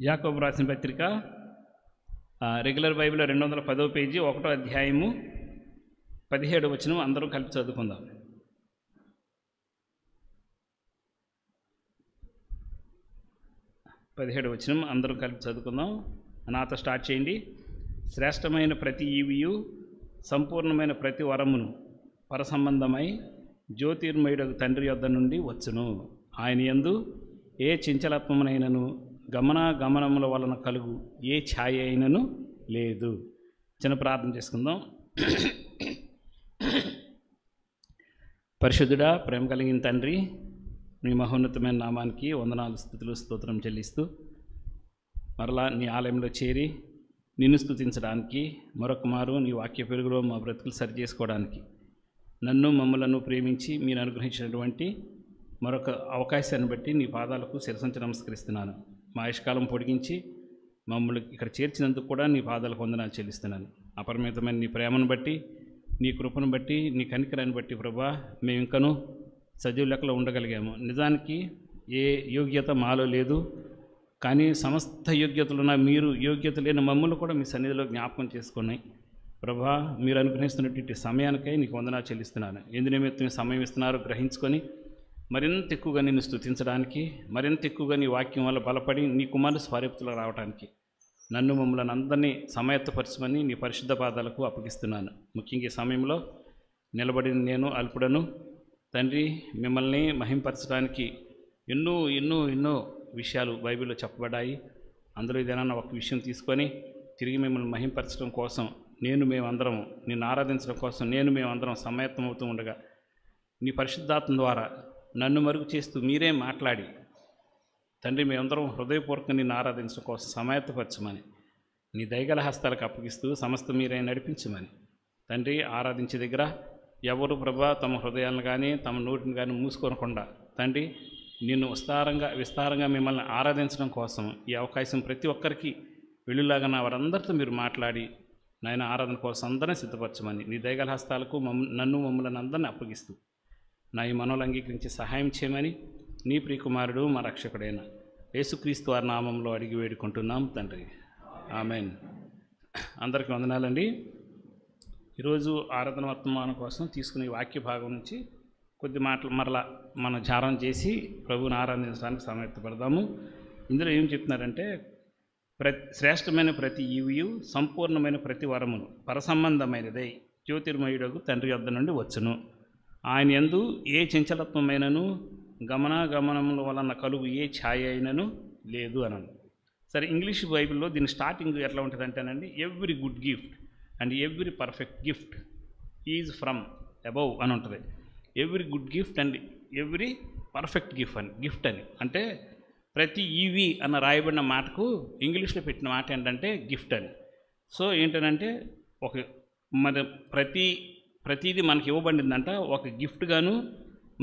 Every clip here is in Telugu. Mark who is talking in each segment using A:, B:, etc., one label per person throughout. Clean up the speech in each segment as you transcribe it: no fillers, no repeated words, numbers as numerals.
A: యాకోబు రాసిన పత్రిక రెగ్యులర్ బైబిల్ 210వ పేజీ 1వ అధ్యాయము 17వ వచనం అందరూ కలిపి చదువుకుందాం. అందరూ కలిపి చదువుకుందాం. నాతో స్టార్ట్ చేయండి. శ్రేష్టమైన ప్రతి ఈవియు సంపూర్ణమైన ప్రతి వరమును పరసంబంధమై జ్యోతిర్మయుడు తండ్రి యొద్ద నుండి వచ్చును. ఆయన యందు ఏ చంచలత్వమునైనను గమనముల వలన కలుగు ఏ ఛాయ అయినను లేదు. చిన్న ప్రార్థన చేసుకుందాం. పరిశుద్ధుడా, ప్రేమ కలిగిన తండ్రి, నీ మహోన్నతమైన నామానికి వందనాలు, స్తుతులు, స్తోత్రం చెల్లిస్తూ మరలా నీ ఆలయంలో చేరి నిన్ను స్తుతించడానికి మరొక మారు నీ వాక్య పెరుగులో మా బ్రతుకులు సరి చేసుకోవడానికి మమ్మలను ప్రేమించి మీరు అనుగ్రహించినటువంటి మరొక అవకాశాన్ని బట్టి నీ పాదాలకు శిరసంచి నమస్కరిస్తున్నాను. మా ఆయుష్కాలం పొడిగించి మమ్మల్ని ఇక్కడ చేర్చినందుకు కూడా నీ పాదాలకు వందనాలు చెల్లిస్తున్నాను. అపరిమితమైన నీ ప్రేమను బట్టి, నీ కృపను బట్టి, నీ కనికరాన్ని బట్టి ప్రభా, మేము ఇంకనూ సజీవ లెక్కలో ఉండగలిగాము. నిజానికి ఏ యోగ్యత మాలో లేదు, కానీ సమస్త యోగ్యతలున్న మీరు యోగ్యత లేని మమ్మల్ని కూడా మీ సన్నిధిలో జ్ఞాపకం చేసుకున్నాయి. ప్రభా, మీరు అనుగ్రహిస్తున్నటువంటి సమయానికై నీకు వందనాలు చెల్లిస్తున్నాను. ఎందు నిమిత్తం సమయం ఇస్తున్నారు గ్రహించుకొని మరింత ఎక్కువగా నిన్ను స్తుతించడానికి, మరింత ఎక్కువగా నీ వాక్యం వల్ల బలపడి నీ కుమారుని స్వరూపంలో రావడానికి మమ్మల్ని అందరినీ సమయత్తపరచమని నీ పరిశుద్ధ పాదాలకు అప్పగిస్తున్నాను. ముఖ్యంగా ఈ సమయంలో నిలబడిన నేను అల్పుడను తండ్రి, మిమ్మల్ని మహింపరచడానికి ఎన్నో ఎన్నో ఎన్నో విషయాలు బైబిల్లో చెప్పబడ్డాయి. అందులో ఏదైనా ఒక విషయం తీసుకొని తిరిగి మిమ్మల్ని మహింపరచడం కోసం మేమందరం నిన్ను ఆరాధించడం కోసం మేమందరం సమాయత్తమవుతూ ఉండగా నీ పరిశుద్ధాత్మ ద్వారా నన్ను మరుగు చేస్తూ మీరే మాట్లాడి తండ్రి, మేమందరం హృదయపూర్వకంగా నిన్ను ఆరాధించడం కోసం సమాయత్తపరచమని నీ దయగల హస్తాలకు అప్పగిస్తూ సమస్త మీరే నడిపించమని తండ్రి, ఆరాధించే దగ్గర ఎవరు ప్రభా తమ హృదయాలను కానీ తమ నోటిని కానీ మూసుకోనకుండా తండ్రి, నిన్ను విస్తారంగా మిమ్మల్ని ఆరాధించడం కోసం ఈ అవకాశం ప్రతి ఒక్కరికి వెళ్ళులాగా వారందరితో మీరు మాట్లాడి నాయన ఆరాధన కోసం అందరినీ సిద్ధపరచమని నీ దయగల హస్తాలకు మమ్మల్ని అందరినీ అప్పగిస్తూ నా ఈ మనోలు అంగీకరించి సహాయం చేయమని నీ ప్రియకుమారుడు మా రక్షకుడైన యేసుక్రీస్తు వారి నామంలో అడిగి వేడుకుంటున్నాం తండ్రి, ఆమెన్. అందరికీ వందనాలండి. ఈరోజు ఆరాధన వర్తమానం కోసం తీసుకునే వాక్య భాగం నుంచి కొద్ది మాటలు మరలా మనం ధ్యానం చేసి ప్రభువుని ఆరాధించడానికి సమర్థపడదాము. ఇందులో ఏం చెప్తున్నారంటే, శ్రేష్టమైన ప్రతి ఈవియు సంపూర్ణమైన ప్రతి వరమును పరసంబంధమైనదై జ్యోతిర్మయుడు తండ్రి యొద్ద నుండి వచ్చును. ఆయన యందు ఏ చంచలత్వమైనను గమనముల వలన కలుగు ఏ ఛాయ అయినను లేదు అన్నాను. సరే, ఇంగ్లీష్ బైబిల్లో దీని స్టార్టింగ్ ఎట్లా ఉంటుందంటేనండి, every good gift and every perfect gift is from above అని ఉంటుంది. Every good gift and every perfect gift అని అంటే ప్రతి ఈవి అన్న రాయబడిన మాటకు ఇంగ్లీష్లో పెట్టిన మాట ఏంటంటే గిఫ్ట్ అని. సో ఏంటంటే మరి ప్రతిదీ మనకి ఇవ్వబడిందంట ఒక గిఫ్ట్గాను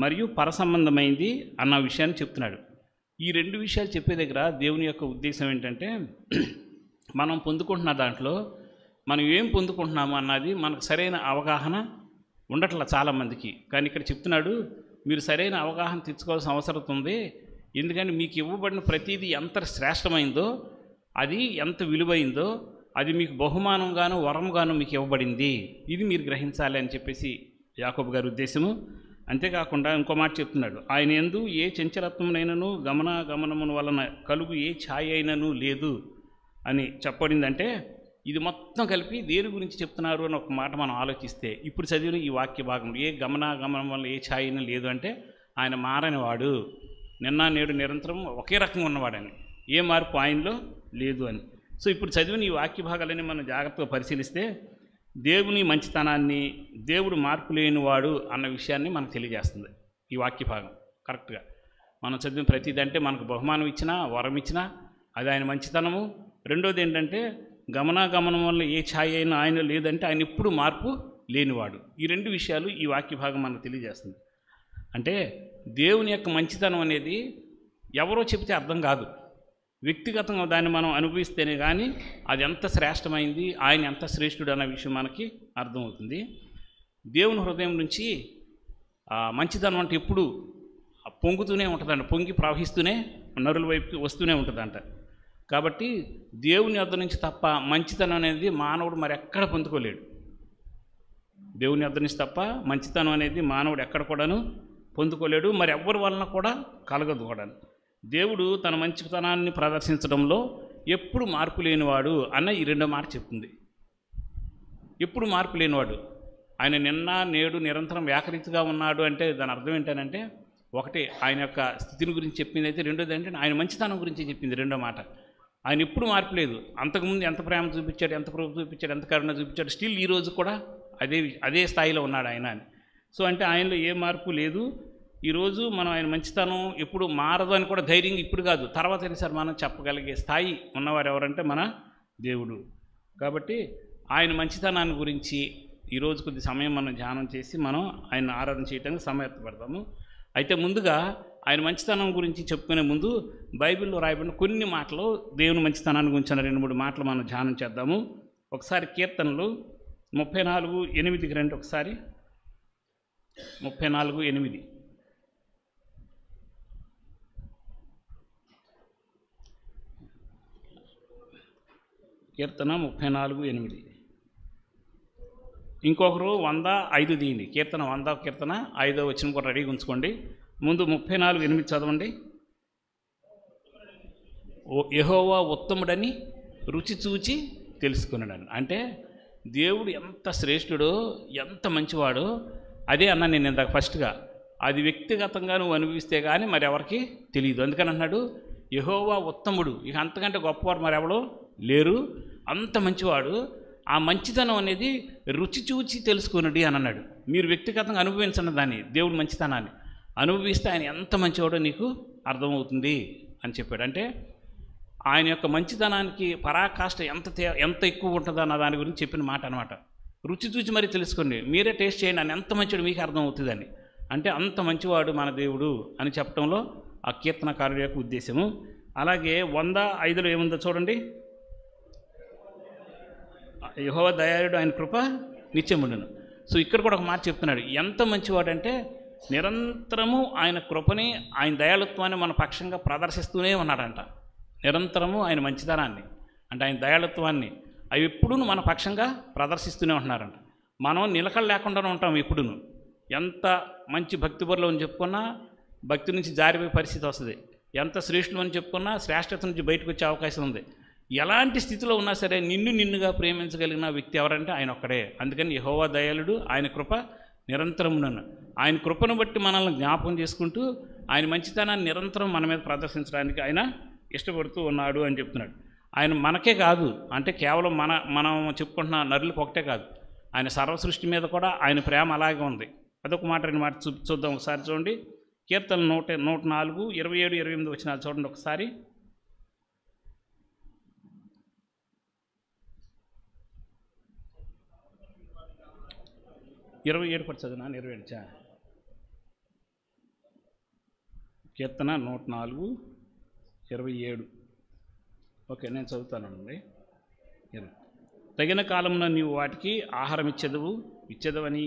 A: మరియు పరసంబంధమైంది అన్న విషయాన్ని చెప్తున్నాడు. ఈ రెండు విషయాలు చెప్పే దగ్గర దేవుని యొక్క ఉద్దేశం ఏంటంటే, మనం పొందుకుంటున్న దాంట్లో మనం ఏం పొందుకుంటున్నాము అన్నది మనకు సరైన అవగాహన ఉండట్లా చాలామందికి. కానీ ఇక్కడ చెప్తున్నాడు, మీరు సరైన అవగాహన తెచ్చుకోవాల్సిన అవసరం ఉంది. ఎందుకంటే మీకు ఇవ్వబడిన ప్రతిదీ ఎంత శ్రేష్టమైందో, అది ఎంత విలువైందో, అది మీకు బహుమానంగాను వరంగాను మీకు ఇవ్వబడింది. ఇది మీరు గ్రహించాలి అని చెప్పేసి యాకోబు గారి ఉద్దేశము. అంతేకాకుండా ఇంకో మాట చెప్తున్నాడు, ఆయన యందు ఏ చంచలత్వమునైనను గమనముల వలన కలుగు ఏ ఛాయ అయినను లేదు అని చెప్పబడిందంటే, ఇది మొత్తం కలిపి దేని గురించి చెప్తున్నారు అని ఒక మాట మనం ఆలోచిస్తే, ఇప్పుడు చదివిన ఈ వాక్య భాగంలో ఏ గమనం వల్ల ఏ ఛాయ అయినా లేదు అంటే ఆయన మారనివాడు, నిన్న నేడు నిరంతరం ఒకే రకంగా ఉన్నవాడని, ఏ మార్పు ఆయనలో లేదు అని. సో ఇప్పుడు చదివిన ఈ వాక్య భాగాలని మనం జాగ్రత్తగా పరిశీలిస్తే దేవుని మంచితనాన్ని, దేవుడు మార్పు లేనివాడు అన్న విషయాన్ని మనకు తెలియజేస్తుంది ఈ వాక్య భాగం. కరెక్ట్గా మనం చదివిన ప్రతిదంటే మనకు బహుమానం ఇచ్చినా వరం ఇచ్చినా అది ఆయన మంచితనము. రెండోది ఏంటంటే గమనం వల్ల ఏ ఛాయ అయినా ఆయన లేదంటే ఆయన ఎప్పుడు మార్పు లేనివాడు. ఈ రెండు విషయాలు ఈ వాక్య భాగం మనకు తెలియజేస్తుంది. అంటే దేవుని యొక్క మంచితనం అనేది ఎవరో చెబితే అర్థం కాదు, వ్యక్తిగతంగా దాన్ని మనం అనుభవిస్తేనే కానీ అది ఎంత శ్రేష్టమైంది, ఆయన ఎంత శ్రేష్ఠుడు అన్న విషయం మనకి అర్థమవుతుంది. దేవుని హృదయం నుంచి మంచితనం అంటే ఎప్పుడు పొంగుతూనే ఉంటుందంట, పొంగి ప్రవహిస్తూనే నరుల వైపుకి వస్తూనే ఉంటుందంట. కాబట్టి దేవుని యొద్ద నుంచి తప్ప మంచితనం అనేది మానవుడు మరి ఎక్కడ పొందుకోలేడు. దేవుని యొద్ద నుంచి తప్ప మంచితనం అనేది మానవుడు ఎక్కడ కూడాను పొందుకోలేడు, మరి ఎవ్వరి వలన కూడా కలగదు కూడా. దేవుడు తన మంచితనాన్ని ప్రదర్శించడంలో ఎప్పుడు మార్పు లేనివాడు అన్న ఈ రెండో మాట చెప్తుంది. ఎప్పుడు మార్పు లేనివాడు, ఆయన నిన్న నేడు నిరంతరం ఏకరీతిగా ఉన్నాడు అంటే దాని అర్థం ఏంటంటే, ఒకటి ఆయన యొక్క స్థితిని గురించి చెప్పింది అయితే, రెండోది ఏంటంటే ఆయన మంచితనం గురించి చెప్పింది రెండో మాట. ఆయన ఎప్పుడు మార్పు లేదు. అంతకుముందు ఎంత ప్రేమ చూపించాడు, ఎంత కృప చూపించాడు, ఎంత కరుణ చూపించాడు, స్టిల్ ఈరోజు కూడా అదే స్థాయిలో ఉన్నాడు ఆయన అని. సో అంటే ఆయనలో ఏ మార్పు లేదు. ఈరోజు మనం ఆయన మంచితనం ఎప్పుడు మారదు అని కూడా ధైర్యంగా ఇప్పుడు కాదు తర్వాత సార్ మనం చెప్పగలిగే స్థాయి ఉన్నవారు ఎవరంటే మన దేవుడు. కాబట్టి ఆయన మంచితనాన్ని గురించి ఈరోజు కొద్ది సమయం మనం ధ్యానం చేసి మనం ఆయన ఆరాధన చేయడానికి సమయపడతాము. అయితే ముందుగా ఆయన మంచితనం గురించి చెప్పుకునే ముందు బైబిల్లో రాయబడిన కొన్ని మాటలు దేవుని మంచితనాన్ని గురించిన 2-3 మాటలు మనం ధ్యానం చేద్దాము. ఒకసారి కీర్తనలు 34:8కి రండి. ఒకసారి 34:8 కీర్తన 34:8. ఇంకొకరు 105 తీయండి. కీర్తన 100 కీర్తన 5వ వచనం కూడా రెడీగా ఉంచుకోండి. ముందు 34:8 చదవండి. యెహోవా ఉత్తముడని రుచి చూచి తెలుసుకున్నాడని. అంటే దేవుడు ఎంత శ్రేష్ఠుడో ఎంత మంచివాడో అదే అన్నా నేను ఇందాక ఫస్ట్గా. అది వ్యక్తిగతంగా నువ్వు అనుభవిస్తే కానీ మరి ఎవరికి తెలియదు. అందుకని అన్నాడు యెహోవా ఉత్తముడు, ఇక అంతకంటే గొప్పవారు మరి ఎవరో లేరు, అంత మంచివాడు. ఆ మంచితనం అనేది రుచి చూచి తెలుసుకున్నది అని అన్నాడు. మీరు వ్యక్తిగతంగా అనుభవించండి దాన్ని, దేవుడు మంచితనాన్ని అనుభవిస్తే ఆయన ఎంత మంచివాడో నీకు అర్థమవుతుంది అని చెప్పాడు. అంటే ఆయన యొక్క మంచితనానికి పరాకాష్ఠ ఎంత ఎక్కువ ఉంటుందో అన్న దాని గురించి చెప్పిన మాట అనమాట. రుచి చూచి మరి తెలుసుకోండి, మీరే టేస్ట్ చేయండి అని ఎంత మంచివాడు మీకు అర్థమవుతుందని. అంటే అంత మంచివాడు మన దేవుడు అని చెప్పడంలో ఆ కీర్తనకారుడి యొక్క ఉద్దేశము. అలాగే 105లో ఏముందో చూడండి. యెహోవా దయాళుడు, ఆయన కృప నిత్యముండును. సో ఇక్కడ కూడా ఒక మాట చెప్తున్నాడు, ఎంత మంచివాడంటే నిరంతరము ఆయన కృపని ఆయన దయాళుత్వాన్ని మన పక్షంగా ప్రదర్శిస్తూనే ఉన్నాడంట. నిరంతరము ఆయన మంచితనాన్ని అంటే ఆయన దయాళుత్వాన్ని అవి ఎప్పుడూ మన పక్షంగా ప్రదర్శిస్తూనే ఉంటున్నారంట. మనం నిలకడ లేకుండానే ఉంటాం ఎప్పుడును. ఎంత మంచి భక్తిపరులు అని చెప్పుకున్నా భక్తి నుంచి జారిపోయే పరిస్థితి వస్తుంది. ఎంత శ్రేష్ఠులు అని చెప్పుకున్నా శ్రేష్టత నుంచి బయటకు వచ్చే అవకాశం ఉంది. ఎలాంటి స్థితిలో ఉన్నా సరే నిన్నుగా ప్రేమించగలిగిన వ్యక్తి ఎవరంటే ఆయన ఒక్కడే. అందుకని యెహోవా దయాళుడు, ఆయన కృప నిరంతరమునను. ఆయన కృపను బట్టి మనల్ని జ్ఞాపకం చేసుకుంటూ ఆయన మంచితనాన్ని నిరంతరం మన మీద ప్రదర్శించడానికి ఆయన ఇష్టపడుతూ ఉన్నాడు అని చెప్తున్నాడు. ఆయన మనకే కాదు, అంటే కేవలం మనం చెప్పుకుంటున్న నరులకు ఒకటే కాదు, ఆయన సర్వ సృష్టి మీద కూడా ఆయన ప్రేమ అలాగే ఉంది. అదొక మాట 2 మాట చూద్దాం. ఒకసారి చూడండి. కీర్తన 104, 27, 28 వచనాలు చూడండి ఒకసారి. ఇరవై 27 కూడా చదివినాను. 27 కీర్తన 104, 27. ఓకే, నేను చదువుతానండి. తగిన కాలంలో నీవు వాటికి ఆహారం ఇచ్చేదవని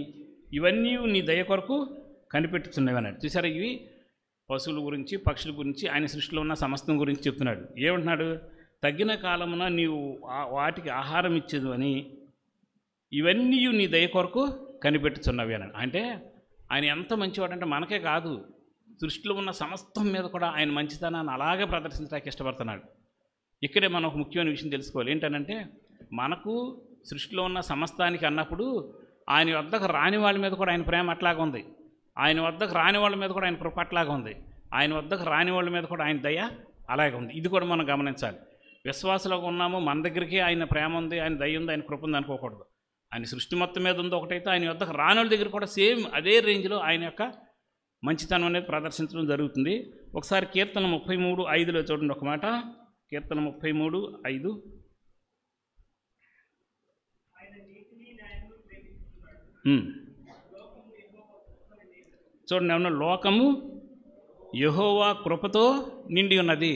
A: ఇవన్నీ నీ దయ కొరకు కనిపెట్టుతున్నవి అన్నాడు. చూసారా, ఇవి పశువుల గురించి పక్షుల గురించి ఆయన సృష్టిలో ఉన్న సమస్తం గురించి చెప్తున్నాడు. ఏమంటున్నాడు? తగిన కాలమున నీవు వాటికి ఆహారం ఇచ్చేదవని ఇవన్నీ నీ దయ కొరకు కనిపెట్టుతున్నవి అన్నాడు. అంటే ఆయన ఎంత మంచివాడంటే మనకే కాదు, సృష్టిలో ఉన్న సమస్తం మీద కూడా ఆయన మంచితనాన్ని అలాగే ప్రదర్శించడానికి ఇష్టపడుతున్నాడు. ఇక్కడే మనం ఒక ముఖ్యమైన విషయం తెలుసుకోవాలి. ఏంటంటే మనకు సృష్టిలో ఉన్న సమస్తానికి అన్నప్పుడు ఆయన వద్దకు రాని వాళ్ళ మీద కూడా ఆయన ప్రేమ అట్లాగా ఉంది, ఆయన వద్దకు రాని వాళ్ళ మీద కూడా ఆయన కృప అట్లాగా ఉంది, ఆయన వద్దకు రాని వాళ్ళ మీద కూడా ఆయన దయ అలాగే ఉంది. ఇది కూడా మనం గమనించాలి. విశ్వాసంలో ఉన్నాము, మన దగ్గరికి ఆయన ప్రేమ ఉంది, ఆయన దయ ఉంది, ఆయన కృప ఉంది అనుకోకూడదు. ఆయన సృష్టి మొత్తం మీద ఉంది ఒకటైతే ఆయన వద్దకు రాని వాళ్ళ దగ్గర కూడా సేమ్ అదే రేంజ్లో ఆయన యొక్క మంచితనం అనేది ప్రదర్శించడం జరుగుతుంది. ఒకసారి కీర్తన 33:5లో చూడండి ఒక మాట. కీర్తన 33:5. చూడండి, ఏమన్నా లోకము యెహోవా కృపతో నిండి ఉన్నది.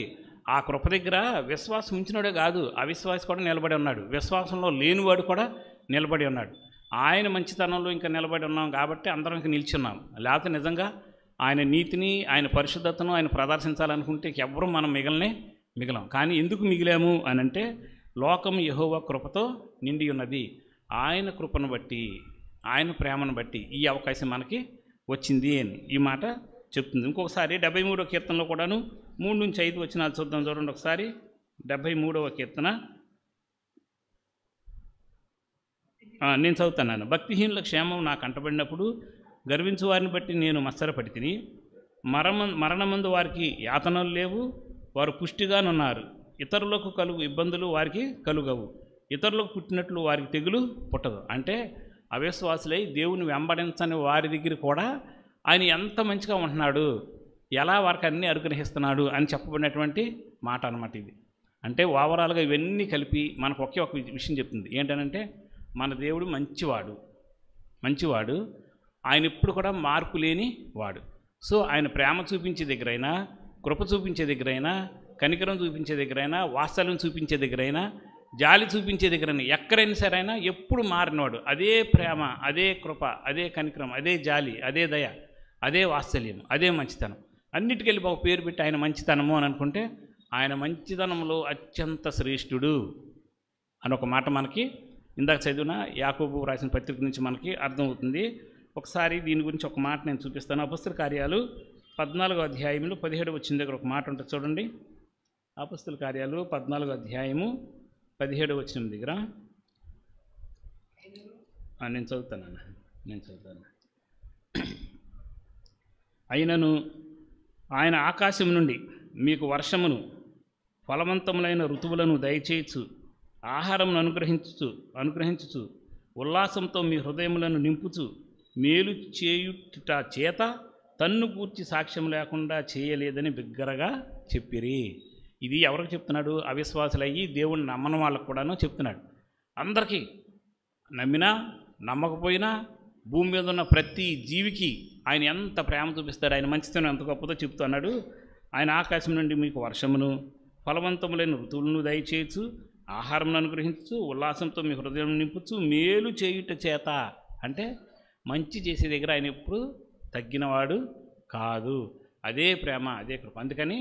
A: ఆ కృప దగ్గర విశ్వాసం ఉంచినోడే కాదు, అవిశ్వాసి కూడా నిలబడి ఉన్నాడు, విశ్వాసంలో లేనివాడు కూడా నిలబడి ఉన్నాడు. ఆయన మంచితనంలో ఇంకా నిలబడి ఉన్నాం కాబట్టి అందరం ఇంకా నిల్చున్నాం. లేకపోతే నిజంగా ఆయన నీతిని ఆయన పరిశుద్ధతను ఆయన ప్రదర్శించాలనుకుంటే ఎవరు మనం మిగలనే మిగలం. కానీ ఎందుకు మిగిలాము అని అంటే లోకం యెహోవా కృపతో నిండి ఉన్నది. ఆయన కృపను బట్టి, ఆయన ప్రేమను బట్టి ఈ అవకాశం మనకి వచ్చింది అని ఈ మాట చెప్తుంది. ఇంకొకసారి 73వ కీర్తనలో కూడాను 3-5 వచనాలు చూద్దాం. చూడండి ఒకసారి. 73వ కీర్తన నేను చదువుతున్నాను. భక్తిహీనుల క్షేమం నాకు అంటబడినప్పుడు గర్వించు వారిని బట్టి నేను మత్సరపడి తిని, మరణమందు వారికి యాతనలు లేవు, వారు పుష్టిగానున్నారు. ఇతరులకు కలుగు ఇబ్బందులు వారికి కలుగవు, ఇతరులకు పుట్టినట్లు వారికి తెగులు పుట్టదు. అంటే అవిశ్వాసులై దేవుని వెంబడించని వారి దగ్గర కూడా ఆయన ఎంత మంచిగా ఉంటున్నాడు, ఎలా వారికి అన్నీ అనుగ్రహిస్తున్నాడు అని చెప్పబడినటువంటి మాట అన్నమాట ఇది. అంటే ఓవరాల్గా ఇవన్నీ కలిపి మనకు ఒకే ఒక విషయం చెప్తుంది. ఏంటనంటే మన దేవుడు మంచివాడు, ఆయన ఎప్పుడు కూడా మార్పు లేని వాడు. సో ఆయన ప్రేమ చూపించే దగ్గరైనా, కృప చూపించే దగ్గరైనా, కనికరం చూపించే దగ్గరైనా, వాత్సల్యం చూపించే దగ్గరైనా, జాలి చూపించే దగ్గరైనా, ఎక్కడైనా సరే అయినా ఎప్పుడు మారినవాడు. అదే ప్రేమ, అదే కృప, అదే కనికరం, అదే జాలి, అదే దయ, అదే వాత్సల్యం, అదే మంచితనం. అన్నిటికెళ్ళి ఒక పేరు పెట్టి ఆయన మంచితనము అని అనుకుంటే ఆయన మంచితనంలో అత్యంత శ్రేష్ఠుడు అని ఒక మాట మనకి ఇందాక చదివిన యాకోబు రాసిన పత్రిక నుంచి మనకి అర్థమవుతుంది. ఒకసారి దీని గురించి ఒక మాట నేను చూపిస్తాను. అపొస్తలుల కార్యాలు 14వ అధ్యాయంలో 17వ వచనం దగ్గర ఒక మాట ఉంటుంది చూడండి. అపొస్తలుల కార్యాలు 14వ అధ్యాయము 17వ వచనం దగ్గర నేను చదువుతాను. అయినను ఆయన ఆకాశం నుండి మీకు వర్షమును, ఫలవంతములైన ఋతువులను దయచేయచ్చు, ఆహారమును అనుగ్రహించుచు ఉల్లాసంతో మీ హృదయములను నింపుచు, మేలు చేయుట చేత తన్ను గూర్చి సాక్ష్యం లేకుండా చేయలేదని బిగ్గరగా చెప్పిరి. ఇది ఎవరికి చెప్తున్నాడు? అవిశ్వాసులయ్యి దేవుణ్ణి నమ్మని వాళ్ళకు కూడాను చెప్తున్నాడు. అందరికీ, నమ్మినా నమ్మకపోయినా భూమి మీద ఉన్న ప్రతి జీవికి ఆయన ఎంత ప్రేమ చూపిస్తాడు, ఆయన మంచితనం ఎంత గొప్పదో చెప్తున్నాడు. ఆయన ఆకాశం నుండి మీకు వర్షమును, ఫలవంతములైన ఋతువులను దయచేయచ్చు, ఆహారం అనుగ్రహించు, ఉల్లాసంతో మీ హృదయం నింపుచు, మేలు చేయుట చేత. అంటే మంచి చేసే దగ్గర ఆయన ఎప్పుడు తగ్గినవాడు కాదు. అదే ప్రేమ, అదే కృప. అందుకని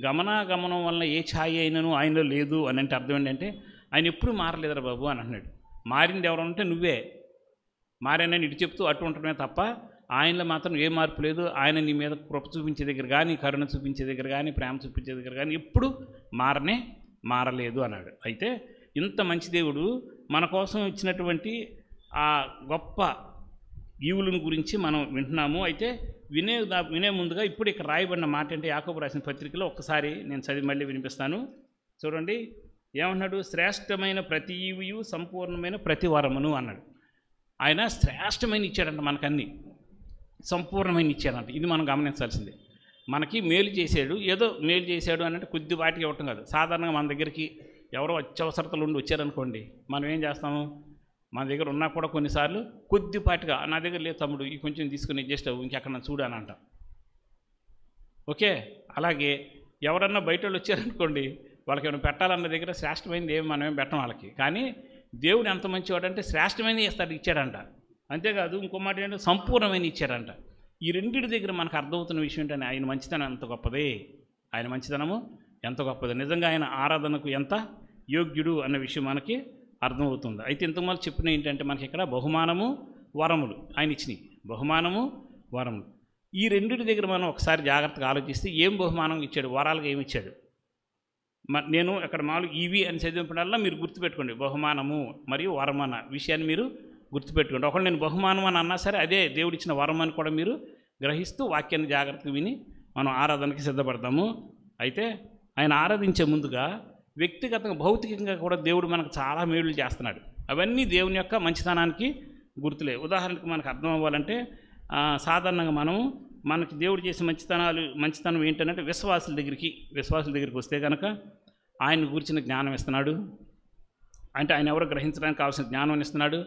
A: గమనం వలన ఏ ఛాయ అయినను ఆయనలో లేదు అని అంటే అర్థం ఏంటంటే ఆయన ఎప్పుడు మారలేదురా బాబు అని అంటున్నాడు. మారింది ఎవరంటే నువ్వే. మారానని ఇటు చెప్తూ అటు ఉండటమే తప్ప ఆయనలో మాత్రం ఏ మార్పు లేదు. ఆయన నీ మీద కృప చూపించే దగ్గర కానీ, కరుణ చూపించే దగ్గర కానీ, ప్రేమ చూపించే దగ్గర కానీ ఎప్పుడు మారలేదు అన్నాడు. అయితే ఇంత మంచి దేవుడు మన కోసం ఇచ్చినటువంటి ఆ గొప్ప ఈవులను గురించి మనం వింటున్నాము. అయితే వినే ముందుగా ఇప్పుడు ఇక్కడ రాయబడిన మాట అంటే యాకోబు రాసిన పత్రికలో ఒక్కసారి నేను చదివి మళ్ళీ వినిపిస్తాను. చూడండి ఏమన్నాడు? శ్రేష్టమైన ప్రతి ఈవియు సంపూర్ణమైన ప్రతి వరమును అన్నాడు. ఆయన శ్రేష్టమైన ఇచ్చాడంట, మనకన్నీ సంపూర్ణమైన ఇచ్చాడంట. ఇది మనం గమనించాల్సిందే. మనకి మేలు చేశాడు, ఏదో మేలు చేశాడు అని అంటే కొద్దిపాటికి ఇవ్వటం కాదు. సాధారణంగా మన దగ్గరికి ఎవరో అత్యవసరతలు ఉండి వచ్చారనుకోండి, మనం ఏం చేస్తాము? మన దగ్గర ఉన్నా కూడా కొన్నిసార్లు కొద్దిపాటిగా, నా దగ్గర లేదు తమ్ముడు, ఈ కొంచెం తీసుకుని అడ్జస్ట్ అవ్వు, ఇంకెక్కడ చూడు అని అంటాం. ఓకే, అలాగే ఎవరన్నా బయట వాళ్ళు వచ్చారనుకోండి, వాళ్ళకి ఏమైనా పెట్టాలన్న దగ్గర శ్రేష్టమైనది ఏమి మనమేం పెట్టం వాళ్ళకి. కానీ దేవుడు ఎంత మంచివాడంటే శ్రేష్టమైన ఇచ్చాడంట. అంతేకాదు ఇంకో మాట ఏంటంటే సంపూర్ణమైన ఇచ్చాడంట. ఈ రెండింటి దగ్గర మనకు అర్థమవుతున్న విషయం ఏంటంటే ఆయన మంచితనం ఎంత గొప్పదే, ఆయన మంచితనము ఎంత గొప్పది, నిజంగా ఆయన ఆరాధనకు ఎంత యోగ్యుడు అన్న విషయం మనకి అర్థమవుతుంది. అయితే ఇంతకుముందు చెప్పిన ఏంటంటే మనకి ఇక్కడ బహుమానము, వరములు ఆయన ఇచ్చినాయి. బహుమానము, వరములు, ఈ రెండింటి దగ్గర మనం ఒకసారి జాగ్రత్తగా ఆలోచిస్తే ఏం బహుమానం ఇచ్చాడు, వరాలుగా ఏమి ఇచ్చాడు? నేను అక్కడ మామూలు ఇవి అని చదివినప్పుడల్లా మీరు గుర్తుపెట్టుకోండి, బహుమానము మరియు వరం అన్న విషయాన్ని మీరు గుర్తుపెట్టుకోండి. ఒకవేళ నేను బహుమానం అని అన్నా సరే అదే దేవుడిచ్చిన వరం అని కూడా మీరు గ్రహిస్తూ వాక్యాన్ని జాగ్రత్తగా విని మనం ఆరాధనకి సిద్ధపడతాము. అయితే ఆయన ఆరాధించే ముందుగా వ్యక్తిగతంగా భౌతికంగా కూడా దేవుడు మనకు చాలా మేలు చేస్తున్నాడు. అవన్నీ దేవుని యొక్క మంచితనానికి గుర్తులే. ఉదాహరణకు మనకు అర్థం అవ్వాలంటే సాధారణంగా మనకి దేవుడు చేసే మంచితనం ఏంటంటే విశ్వాసుల దగ్గరికి వస్తే కనుక ఆయన గురించిన జ్ఞానం ఇస్తున్నాడు. అంటే ఆయన ఎవరో గ్రహించడానికి కావాల్సిన జ్ఞానం ఇస్తున్నాడు.